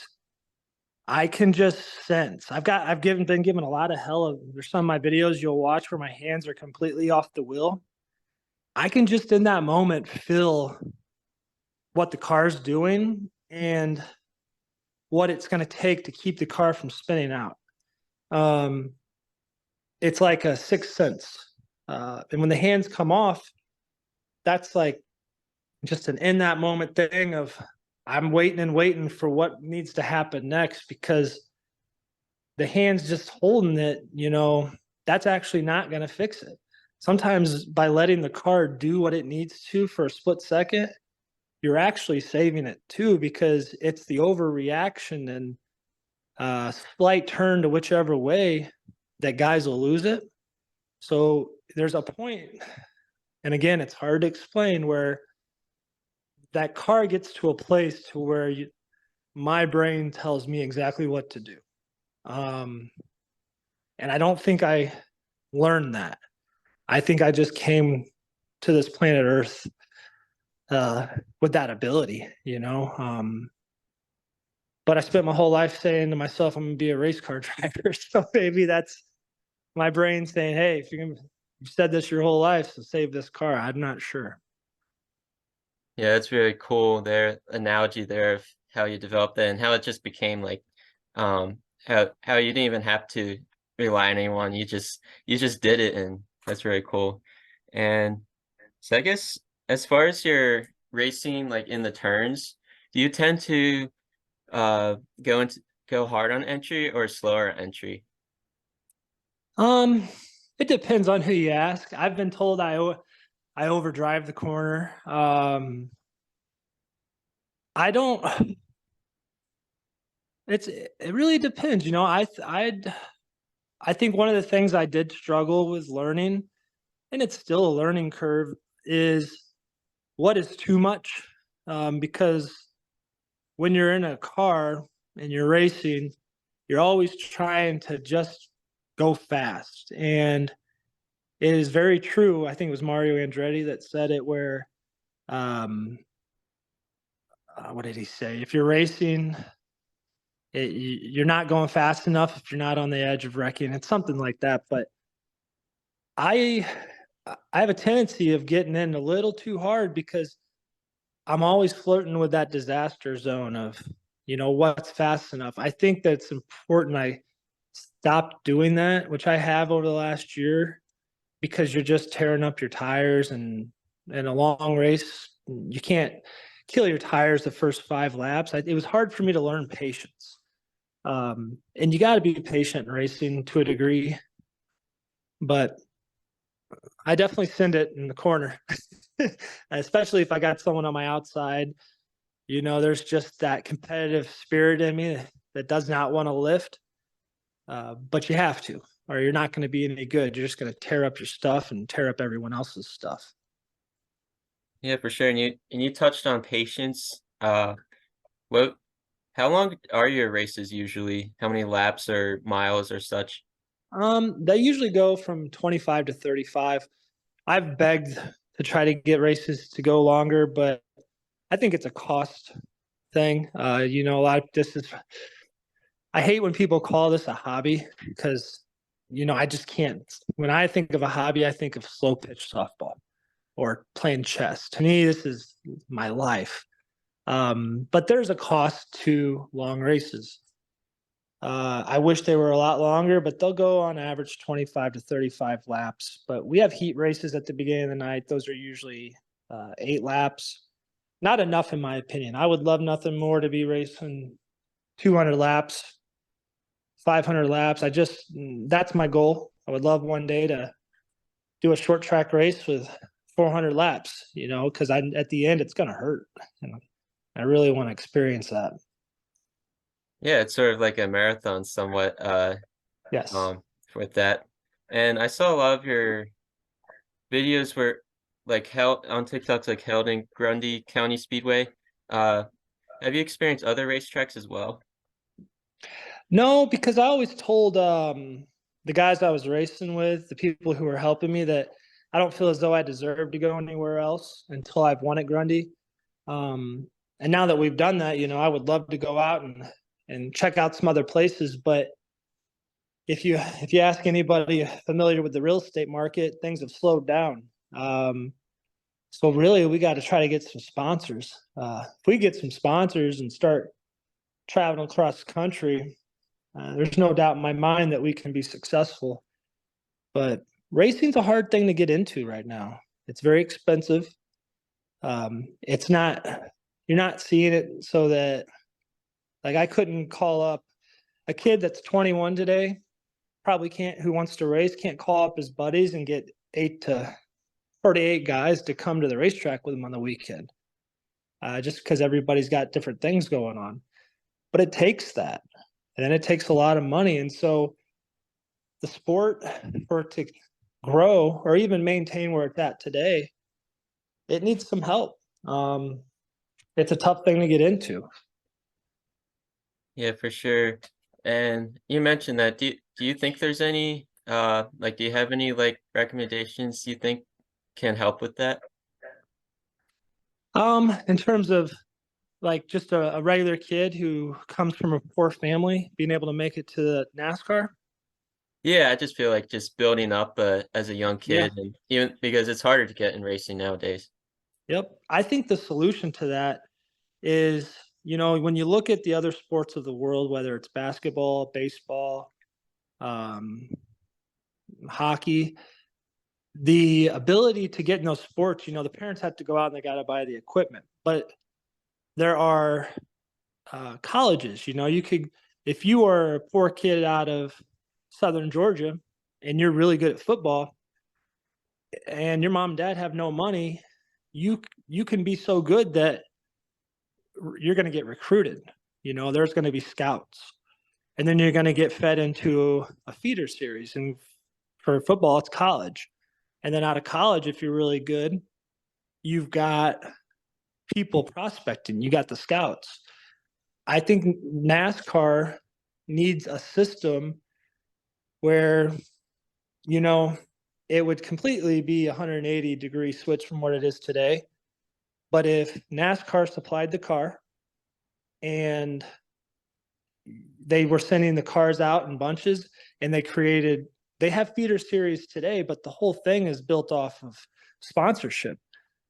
I can just sense. Been given a lot of hell. There's some of my videos you'll watch where my hands are completely off the wheel. I can just in that moment feel what the car's doing and what it's going to take to keep the car from spinning out. Um, it's like a sixth sense. And when the hands come off, that's like just an in that moment thing of I'm waiting and waiting for what needs to happen next because the hands just holding it, that's actually not going to fix it. Sometimes by letting the car do what it needs to for a split second, you're actually saving it too because it's the overreaction and slight turn to whichever way that guys will lose it. So there's a point, and again, it's hard to explain where that car gets to a place to where my brain tells me exactly what to do. Um, and I don't think I learned that. I think I just came to this planet Earth uh, with that ability. But I spent my whole life saying to myself, I'm going to be a race car driver. So maybe that's my brain saying, hey, if you've said this your whole life, so save this car. I'm not sure. Yeah, that's really cool. Their analogy there of how you developed that and how it just became like how you didn't even have to rely on anyone. You just did it, and that's really cool. And so I guess as far as your racing like in the turns, do you tend to uh go into go hard on entry or slower entry? Um, it depends on who you ask. I've been told I overdrive the corner. I don't. It really depends. I think one of the things I did struggle with learning, and it's still a learning curve, is what is too much. Because when you're in a car and you're racing, you're always trying to just go fast. And it is very true. I think it was Mario Andretti that said it, where, um, what did he say? If you're racing, you're not going fast enough if you're not on the edge of wrecking. It's something like that. But I, I have a tendency of getting in a little too hard because I'm always flirting with that disaster zone of, what's fast enough. I think that's important. I stopped doing that, which I have over the last year, because you're just tearing up your tires, and in a long race, you can't kill your tires the first 5 laps. It was hard for me to learn patience. And you got to be patient in racing to a degree, but I definitely send it in the corner, especially if I got someone on my outside. There's just that competitive spirit in me that does not want to lift, but you have to, or you're not going to be any good. You're just going to tear up your stuff and tear up everyone else's stuff. Yeah, for sure. And you touched on patience. What how long are your races usually? How many laps or miles or such? They usually go from 25 to 35. I've begged to try to get races to go longer, but I think it's a cost thing. A lot of this is, I hate when people call this a hobby because, I just can't. When I think of a hobby, I think of slow pitch softball or playing chess. To me, this is my life. But there's a cost to long races. I wish they were a lot longer, but they'll go on average 25 to 35 laps. But we have heat races at the beginning of the night. Those are usually 8 laps. Not enough, in my opinion. I would love nothing more to be racing 200 laps, 500 laps. That's my goal. I would love one day to do a short track race with 400 laps, because at the end, it's going to hurt. And I really want to experience that. Yeah, it's sort of like a marathon somewhat, Yes. with that. And I saw a lot of your videos were like held on TikToks like held in Grundy County Speedway. Uh, have you experienced other racetracks as well? No, because I always told the guys I was racing with, the people who were helping me, that I don't feel as though I deserve to go anywhere else until I've won at Grundy. Um, and now that we've done that, I would love to go out and check out some other places. But if you ask anybody familiar with the real estate market, things have slowed down. So really, we got to try to get some sponsors. If we get some sponsors and start traveling across the country, there's no doubt in my mind that we can be successful. But racing's a hard thing to get into right now. It's very expensive. It's not, you're not seeing it so that, like, I couldn't call up a kid that's 21 today, probably can't, who wants to race, can't call up his buddies and get 8 to 48 guys to come to the racetrack with him on the weekend, just because everybody's got different things going on. But it takes that. And then it takes a lot of money. And so the sport, for it to grow or even maintain where it's at today, it needs some help. It's a tough thing to get into. Yeah, for sure. And you mentioned that. Do you think there's any like do you have any like recommendations you think can help with that? In terms of like just a regular kid who comes from a poor family being able to make it to the NASCAR. Yeah, I just feel like just building up as a young Yeah. kid and even because it's harder to get in racing nowadays. Yep. I think the solution to that is, when you look at the other sports of the world, whether it's basketball, baseball, um, hockey, the ability to get in those sports, the parents have to go out and they got to buy the equipment. But there are colleges, you could, if you are a poor kid out of Southern Georgia and you're really good at football and your mom and dad have no money, you can be so good that you're going to get recruited. There's going to be scouts, and then you're going to get fed into a feeder series. And for football, it's college. And then out of college, if you're really good, you've got people prospecting, you got the scouts. I think NASCAR needs a system where, you know, it would completely be a 180-degree switch from what it is today. But if NASCAR supplied the car and they were sending the cars out in bunches and they have feeder series today, but the whole thing is built off of sponsorship.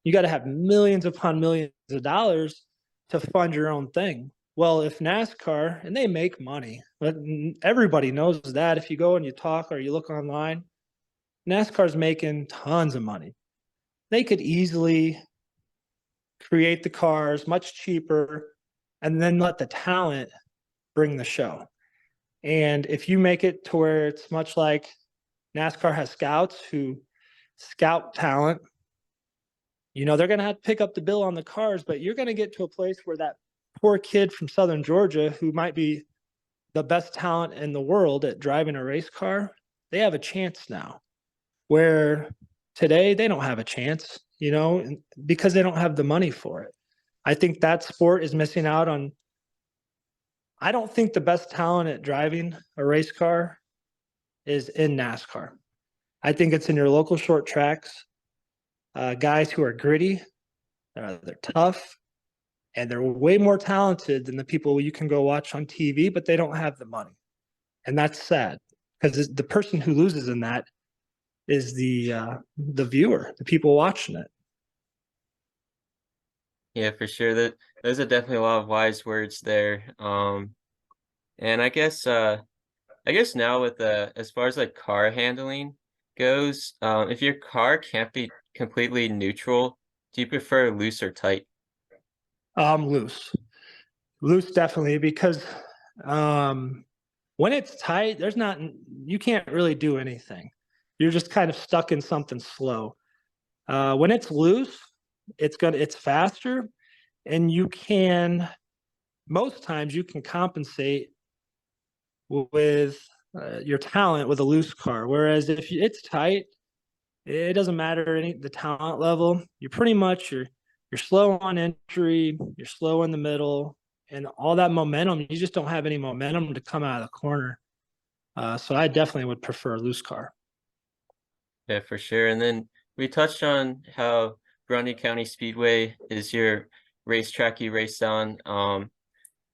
You got to have millions upon millions of dollars to fund your own thing. Well, if NASCAR, and they make money, but everybody knows that. If you go and you talk or you look online, NASCAR's making tons of money. They could easily create the cars much cheaper and then let the talent bring the show. And if you make it to where it's much like NASCAR has scouts who scout talent, they're going to have to pick up the bill on the cars, but you're going to get to a place where that poor kid from Southern Georgia, who might be the best talent in the world at driving a race car, they have a chance now. Where today they don't have a chance, because they don't have the money for it. I think that sport is missing out on. I don't think the best talent at driving a race car is in NASCAR. I think it's in your local short tracks, guys who are gritty, they're tough, and they're way more talented than the people you can go watch on TV, but they don't have the money. And that's sad, because the person who loses in that is the viewer, the people watching it. Yeah, for sure. Those are definitely a lot of wise words there. And I guess now with as far as like car handling goes, if your car can't be completely neutral, do you prefer loose or tight? Loose definitely, because when it's tight, you can't really do anything. You're just kind of stuck in something slow. When it's loose, it's faster, and most times you can compensate with your talent with a loose car. Whereas if it's tight, it doesn't matter the talent level. You're slow on entry, you're slow in the middle, and all that momentum. You just don't have any momentum to come out of the corner. So I definitely would prefer a loose car. Yeah, for sure. And then we touched on how Grundy County Speedway is your racetrack you race on.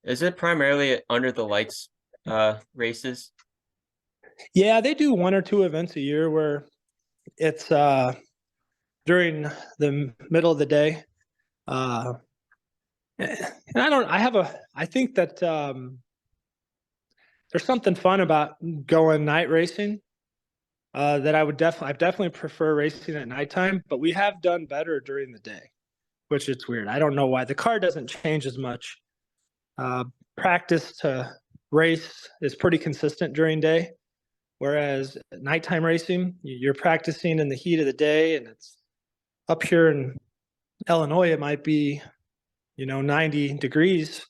Is it primarily under the lights races? Yeah, they do one or two events a year where it's during the middle of the day. And I think that there's something fun about going night racing. That I definitely prefer racing at nighttime, but we have done better during the day, which it's weird. I don't know why. The car doesn't change as much. Practice to race is pretty consistent during day, whereas nighttime racing, you're practicing in the heat of the day, and it's up here in Illinois, it might be, 90 degrees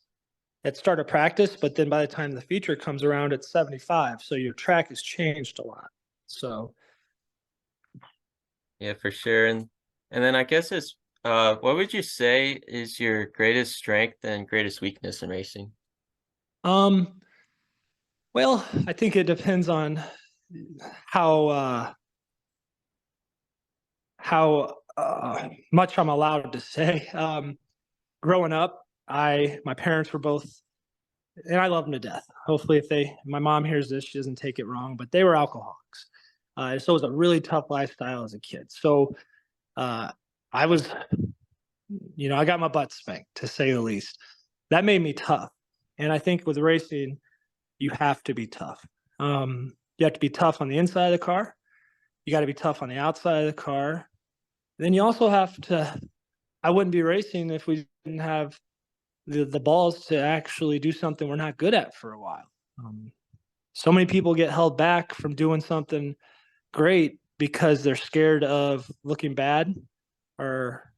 at start of practice, but then by the time the feature comes around, it's 75. So your track has changed a lot. So Yeah, for sure. And then I guess it's what would you say is your greatest strength and greatest weakness in racing? Um, well, I think it depends on how much I'm allowed to say. Growing up, my parents were both, and I love them to death. Hopefully, if my mom hears this, she doesn't take it wrong, but they were alcoholics. So it was a really tough lifestyle as a kid. So uh, I was I got my butt spanked, to say the least. That made me tough. And I think with racing, you have to be tough. You have to be tough on the inside of the car. You got to be tough on the outside of the car. Then you also have to. I wouldn't be racing if we didn't have the balls to actually do something we're not good at for a while. Um, so many people get held back from doing something great because they're scared of looking bad or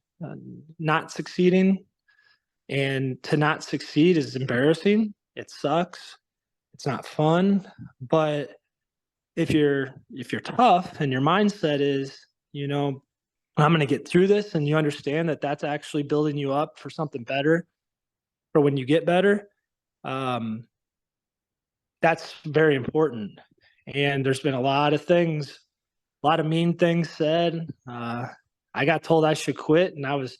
not succeeding. And to not succeed is embarrassing. It sucks. It's not fun. But if you're tough and your mindset is, I'm going to get through this, and you understand that that's actually building you up for something better, for when you get better, um, that's very important. And there's been a lot of things, a lot of mean things said. I got told I should quit, and I was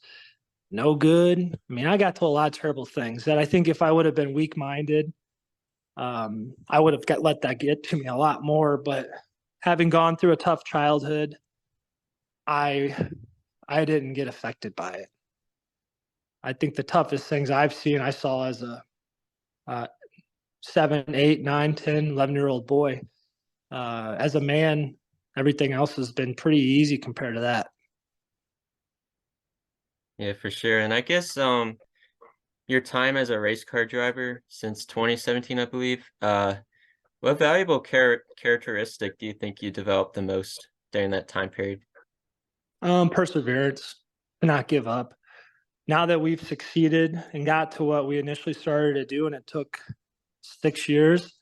no good. I mean, I got told a lot of terrible things that I think if I would have been weak minded, I would have let that get to me a lot more. But having gone through a tough childhood, I I didn't get affected by it. I think the toughest things I saw as a uh, 7, 8, 9, 10, 11-year-old boy. As a man, everything else has been pretty easy compared to that. Yeah, for sure. And I guess your time as a race car driver since 2017, I believe. What valuable characteristic do you think you developed the most during that time period? Perseverance, to not give up. Now that we've succeeded and got to what we initially started to do, and it took 6 years,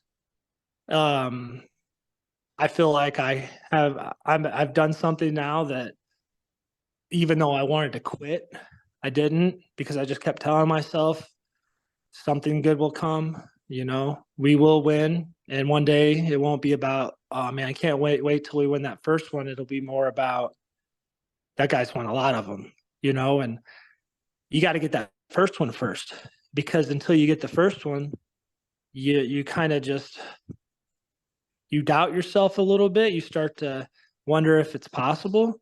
um, I feel like I've done something now that even though I wanted to quit, I didn't, because I just kept telling myself something good will come. We will win, and one day it won't be about, oh man, I can't wait till we win that first one. It'll be more about that guy's won a lot of them, and you got to get that first one first, because until you get the first one, you kind of just you doubt yourself a little bit. You start to wonder if it's possible.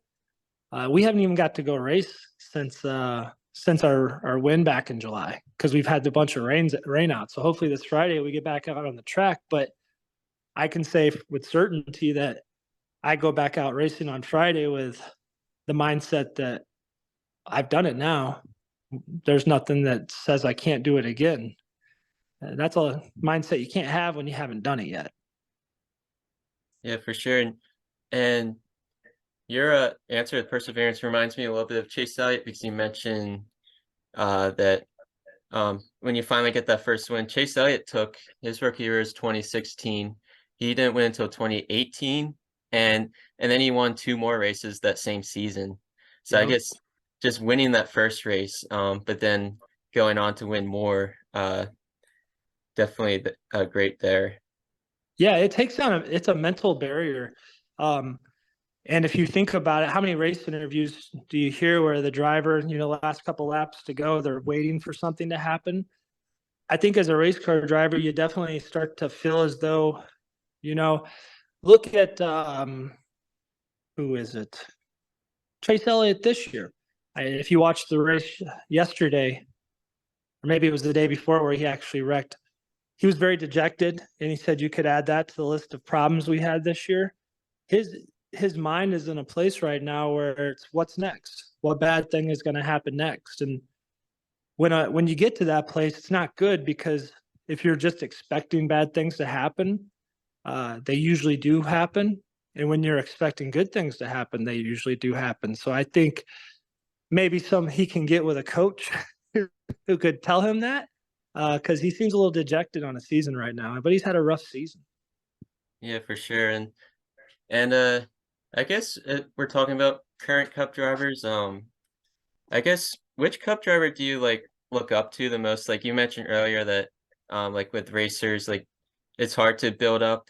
We haven't even got to go race since our win back in July, because we've had a bunch of rain out. So hopefully this Friday we get back out on the track. But I can say with certainty that I go back out racing on Friday with the mindset that I've done it now. There's nothing that says I can't do it again. That's a mindset you can't have when you haven't done it yet. Yeah, for sure. And your answer with perseverance reminds me a little bit of Chase Elliott, because you mentioned that when you finally get that first win, Chase Elliott took his rookie year is 2016. He didn't win until 2018, and then he won two more races that same season. So I Yep. guess just winning that first race, but then going on to win more, definitely great there. Yeah, it takes down it's a mental barrier. Um, and if you think about it, how many race interviews do you hear where the driver, last couple laps to go, they're waiting for something to happen? I think as a race car driver, you definitely start to feel as though, you know, look at who is it? Chase Elliott this year. If you watched the race yesterday, or maybe it was the day before where he actually wrecked, he was very dejected, and he said you could add that to the list of problems we had this year. His mind is in a place right now where it's what's next, what bad thing is going to happen next. And when you get to that place, it's not good, because if you're just expecting bad things to happen, they usually do happen. And when you're expecting good things to happen, they usually do happen. So I think maybe some he can get with a coach who could tell him that, because he seems a little dejected on a season right now, but he's had a rough season. Yeah, for sure. And I guess we're talking about current Cup drivers. I guess which Cup driver do you like look up to the most? Like you mentioned earlier that like with racers, like it's hard to build up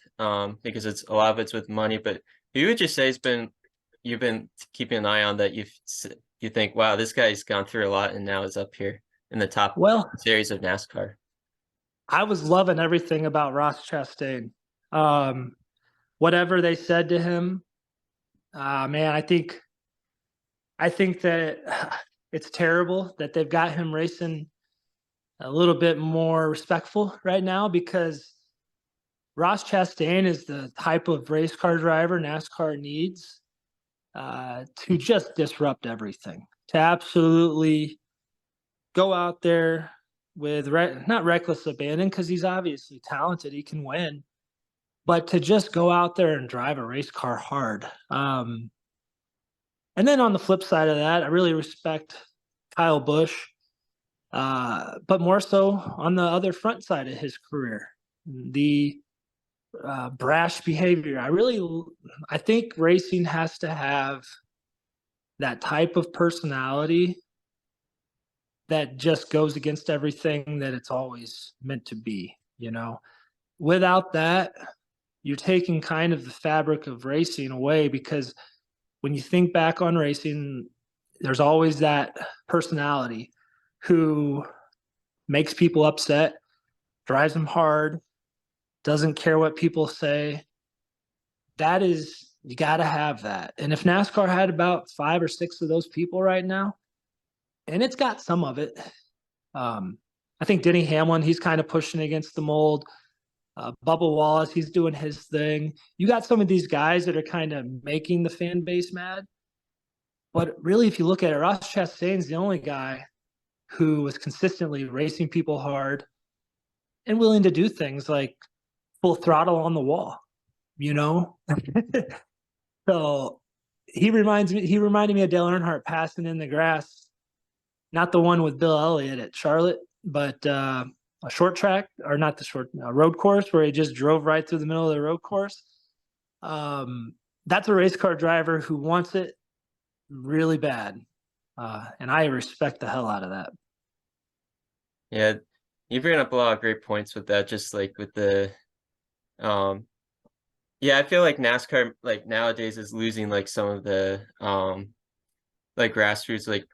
because it's a lot of it's with money. But who would you say has been you've been keeping an eye on that you think, wow, this guy's gone through a lot and now is up here in the top Well, series of NASCAR? I was loving everything about Ross Chastain. Um, whatever they said to him, man, I think that it's terrible that they've got him racing a little bit more respectful right now, because Ross Chastain is the type of race car driver NASCAR needs to just disrupt everything, to absolutely go out there with not reckless abandon, because he's obviously talented, he can win, but to just go out there and drive a race car hard. And then on the flip side of that, I really respect Kyle Busch, but more so on the other front side of his career, the brash behavior. I think racing has to have that type of personality that just goes against everything that it's always meant to be, you know? Without that, you're taking kind of the fabric of racing away, because when you think back on racing, there's always that personality who makes people upset, drives them hard, doesn't care what people say. That is, you got to have that. And if NASCAR had about 5 or 6 of those people right now, and it's got some of it, I think Denny Hamlin, he's kind of pushing against the mold. Bubba Wallace, he's doing his thing. You got some of these guys that are kind of making the fan base mad. But really, if you look at it, Ross Chastain's the only guy who was consistently racing people hard and willing to do things like full throttle on the wall, you know? So he reminded me of Dale Earnhardt passing in the grass, not the one with Bill Elliott at Charlotte, but a short track, or not the short, road course where he just drove right through the middle of the road course. That's a race car driver who wants it really bad. And I respect the hell out of that. Yeah, you bring up a lot of great points with that, just like with the yeah, I feel like NASCAR like nowadays is losing like some of the like grassroots like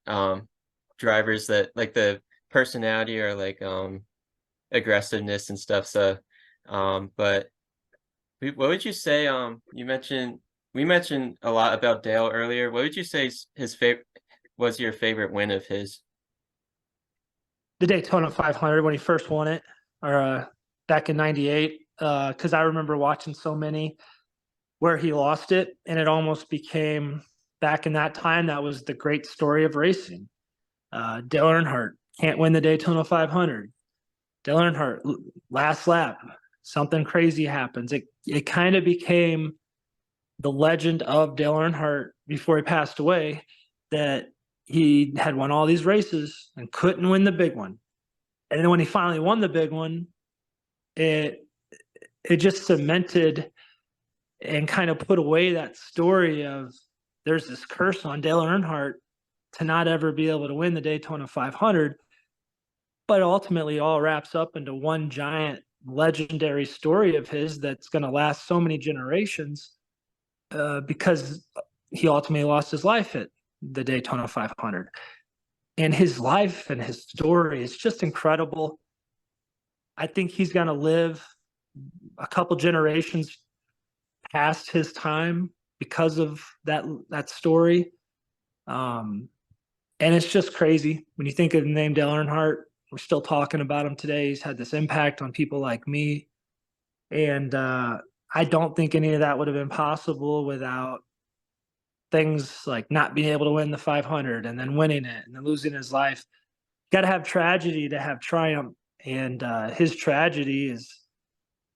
drivers that like the personality or like aggressiveness and stuff. So but what would you say we mentioned a lot about Dale earlier. What would you say his favorite was your favorite win of his? The Daytona 500 when he first won it, or back in '98, because I remember watching so many where he lost it, and it almost became, back in that time, that was the great story of racing. Dale Earnhardt can't win the Daytona 500. Dale Earnhardt, last lap, something crazy happens. It kind of became the legend of Dale Earnhardt before he passed away, that he had won all these races and couldn't win the big one. And then when he finally won the big one, it just cemented and kind of put away that story of, there's this curse on Dale Earnhardt to not ever be able to win the Daytona 500. But ultimately all wraps up into one giant legendary story of his that's going to last so many generations, because he ultimately lost his life at the Daytona 500. And his life and his story is just incredible. I think he's going to live a couple generations past his time because of that story. And it's just crazy when you think of the name Dale Earnhardt. We're still talking about him today. He's had this impact on people like me. And I don't think any of that would have been possible without things like not being able to win the 500 and then winning it and then losing his life. You got to have tragedy to have triumph. And his tragedy has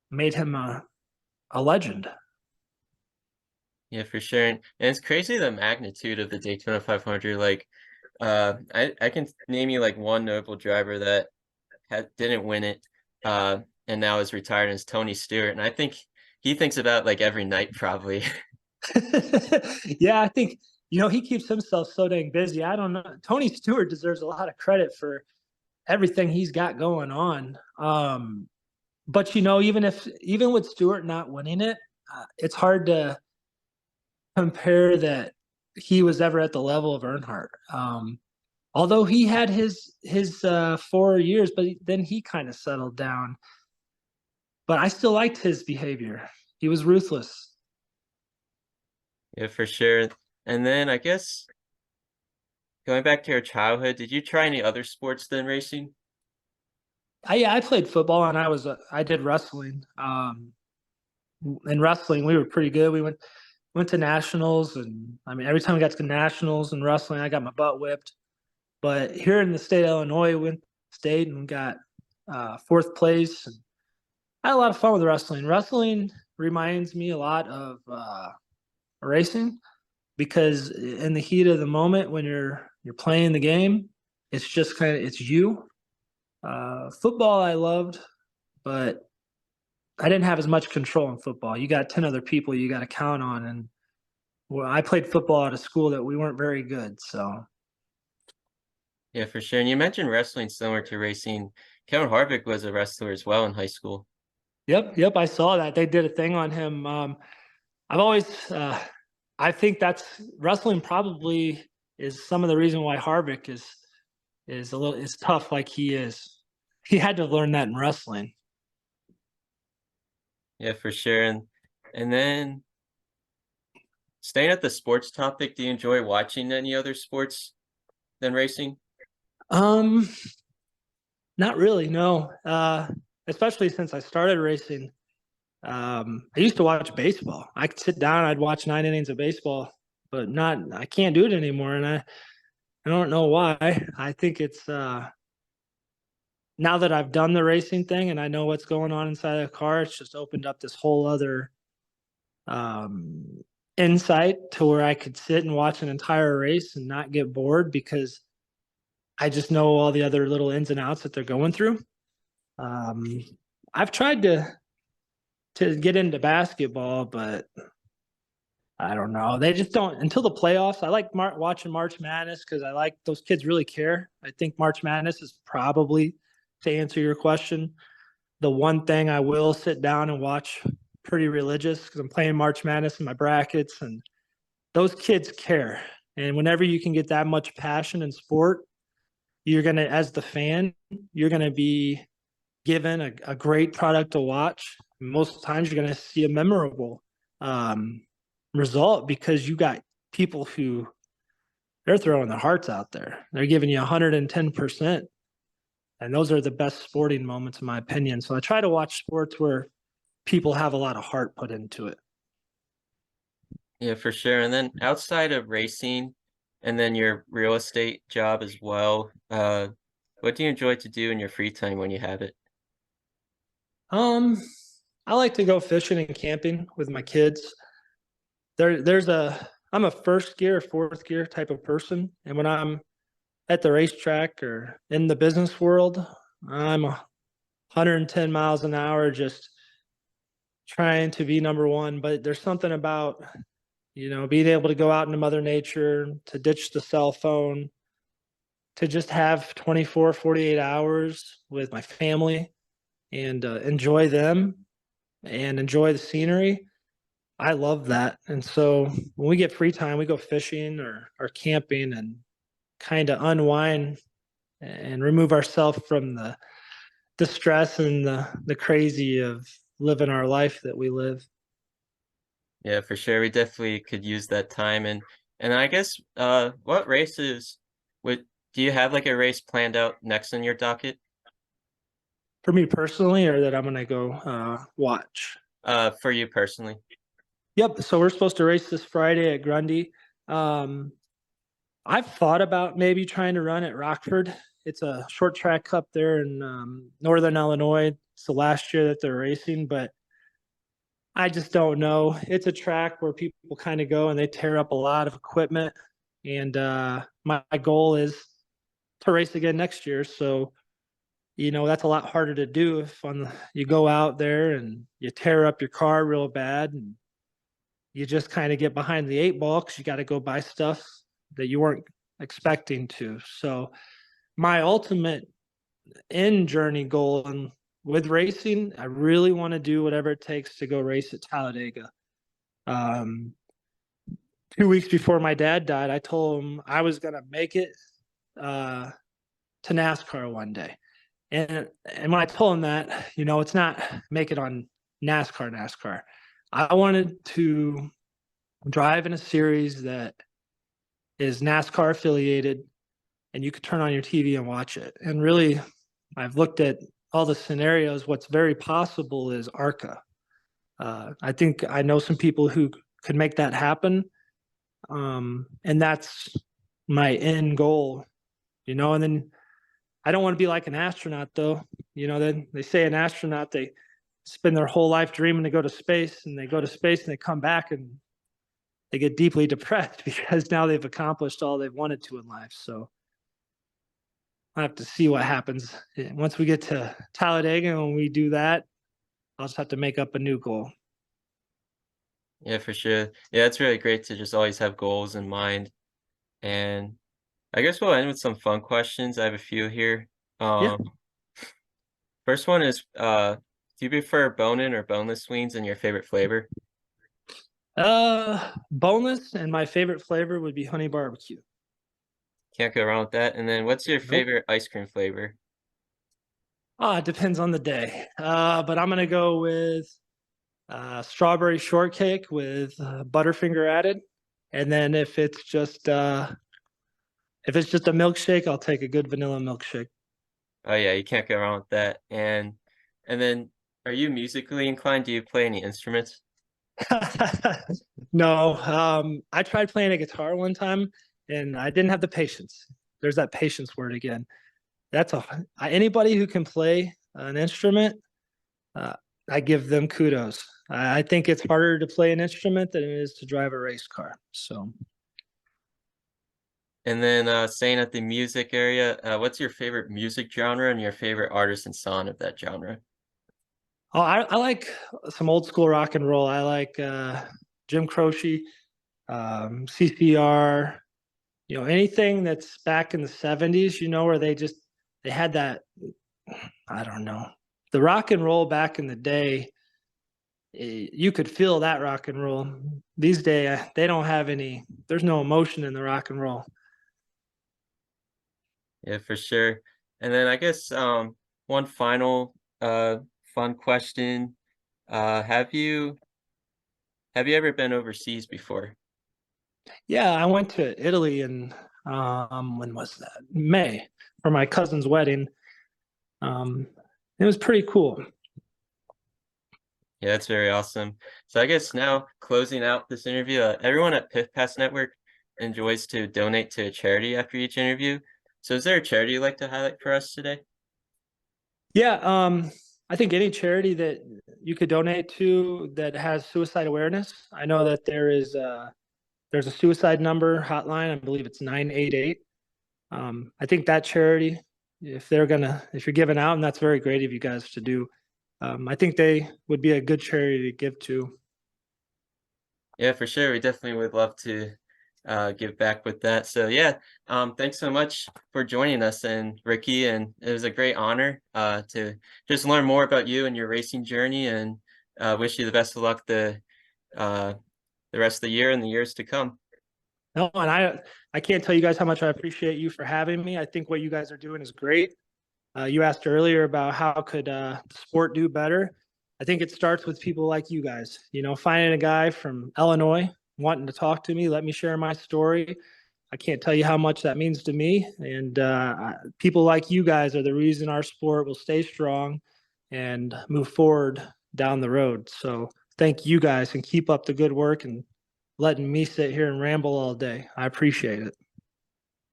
made him a legend. Yeah, for sure. And it's crazy the magnitude of the Daytona 500. Like, I can name you like one notable driver that didn't win it, and now is retired, and is Tony Stewart. And I think he thinks about it, like every night, probably. Yeah, I think, he keeps himself so dang busy. I don't know. Tony Stewart deserves a lot of credit for everything he's got going on. But even with Stewart not winning it, it's hard to compare that he was ever at the level of Earnhardt. Although he had his 4 years, but then he kind of settled down. But I still liked his behavior. He was ruthless. Yeah, for sure. And then I guess going back to your childhood, did you try any other sports than racing? I played football and I did wrestling. In wrestling, we were pretty good. We went to nationals, and I mean, every time we got to nationals in wrestling, I got my butt whipped. But here in the state of Illinois, we went state and got fourth place. And I had a lot of fun with wrestling. Wrestling reminds me a lot of racing because in the heat of the moment when you're playing the game, it's just kind of it's you. Football I loved, but I didn't have as much control in football. You got 10 other people you got to count on, and well, I played football at a school that we weren't very good. So Yeah, for sure. And you mentioned wrestling similar to racing. Kevin Harvick was a wrestler as well in high school. yep, I saw that they did a thing on him. I've always, I think that's wrestling probably is some of the reason why Harvick is tough like he is. He had to learn that in wrestling. Yeah, for sure. And then staying at the sports topic, do you enjoy watching any other sports than racing? Um, Not really, no. Especially since I started racing. I used to watch baseball. I could sit down, I'd watch 9 innings of baseball, but not I can't do it anymore. And I don't know why. I think it's now that I've done the racing thing and I know what's going on inside the car, it's just opened up this whole other um, insight to where I could sit and watch an entire race and not get bored because I just know all the other little ins and outs that they're going through. Um, I've tried to get into basketball, but I don't know. They just don't until the playoffs. I like watching March Madness because I like those kids really care. I think March Madness is probably, to answer your question, the one thing I will sit down and watch pretty religious because I'm playing March Madness in my brackets and those kids care. And whenever you can get that much passion in sport, you're going to, as the fan, you're going to be given a great product to watch. Most times you're going to see a memorable um, result because you got people who they're throwing their hearts out there. They're giving you 110%. And those are the best sporting moments, in my opinion. So I try to watch sports where people have a lot of heart put into it. Yeah, for sure. And then outside of racing and then your real estate job as well, what do you enjoy to do in your free time when you have it? Um, I like to go fishing and camping with my kids. I'm a first gear, fourth gear type of person, and when I'm at the racetrack or in the business world, I'm 110 miles an hour, just trying to be number one. But there's something about being able to go out into Mother Nature, to ditch the cell phone, to just have 24, 48 hours with my family and enjoy them and enjoy the scenery. I love that. And so when we get free time, we go fishing or camping and kind of unwind and remove ourselves from the stress and the crazy of living our life that we live. Yeah, for sure. We definitely could use that time. And I guess what races would do you have like a race planned out next on your docket? For me personally, or that I'm gonna go watch. For you personally. Yep. So we're supposed to race this Friday at Grundy. Um, I've thought about maybe trying to run at Rockford. It's a short track cup there in Northern Illinois. It's the last year that they're racing, but I just don't know. It's a track where people kind of go and they tear up a lot of equipment. And my goal is to race again next year. So, that's a lot harder to do if you go out there and you tear up your car real bad and you just kind of get behind the eight ball because you got to go buy stuff that you weren't expecting to. So, my ultimate end journey goal and with racing, I really want to do whatever it takes to go race at Talladega. Um, 2 weeks before my dad died, I told him I was going to make it uh, to NASCAR one day. And when I told him that, it's not make it on NASCAR. I wanted to drive in a series that is NASCAR affiliated and you could turn on your TV and watch it. And really, I've looked at all the scenarios. What's very possible is ARCA. I think I know some people who could make that happen. And that's my end goal, and then I don't want to be like an astronaut though. Then they say an astronaut, they spend their whole life dreaming to go to space, and they go to space and they come back and they get deeply depressed because now they've accomplished all they've wanted to in life. So I have to see what happens once we get to Talladega. And when we do that, I'll just have to make up a new goal. Yeah, for sure. Yeah, it's really great to just always have goals in mind. And I guess we'll end with some fun questions. I have a few here. Yeah. First one is, do you prefer bone-in or boneless wings and your favorite flavor? Boneless, and my favorite flavor would be honey barbecue. Can't go wrong with that. And then what's your Nope. favorite ice cream flavor? It depends on the day. But I'm gonna go with strawberry shortcake with Butterfinger added, and then if it's just a milkshake, I'll take a good vanilla milkshake. Oh yeah, you can't go wrong with that. And then are you musically inclined? Do you play any instruments? No, I tried playing a guitar one time, and I didn't have the patience. There's that patience word again. Anybody who can play an instrument, uh, I give them kudos. I think it's harder to play an instrument than it is to drive a race car. So, And then staying at the music area, what's your favorite music genre and your favorite artist and song of that genre? I like some old school rock and roll. I like Jim Croce, CCR. Anything that's back in the '70s. Where they had that. I don't know, the rock and roll back in the day. You could feel that rock and roll. These days, they don't have any. There's no emotion in the rock and roll. Yeah, for sure. And then I guess one final fun question. Have you ever been overseas before? Yeah, I went to Italy in when was that? May, for my cousin's wedding. Um, it was pretty cool. Yeah, that's very awesome. So I guess now closing out this interview, everyone at Pith Pass Network enjoys to donate to a charity after each interview. So is there a charity you'd like to highlight for us today? Yeah, I think any charity that you could donate to that has suicide awareness. I know that there's a suicide number hotline. I believe it's 988. I think that charity, if you're giving out, and that's very great of you guys to do. I think they would be a good charity to give to. Yeah, for sure. We definitely would love to give back with that. So yeah, thanks so much for joining us and Ricky, and it was a great honor to just learn more about you and your racing journey, and wish you the best of luck uh, the rest of the year and the years to come. No, and I can't tell you guys how much I appreciate you for having me. I think what you guys are doing is great. You asked earlier about how could the sport do better. I think it starts with people like you guys. Finding a guy from Illinois wanting to talk to me, let me share my story. I can't tell you how much that means to me. And people like you guys are the reason our sport will stay strong and move forward down the road. So thank you guys, and keep up the good work and letting me sit here and ramble all day. I appreciate it.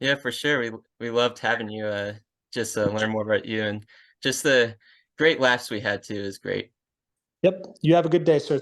Yeah, for sure. We loved having you just learn more about you, and just the great laughs we had too is great. Yep. You have a good day, sir.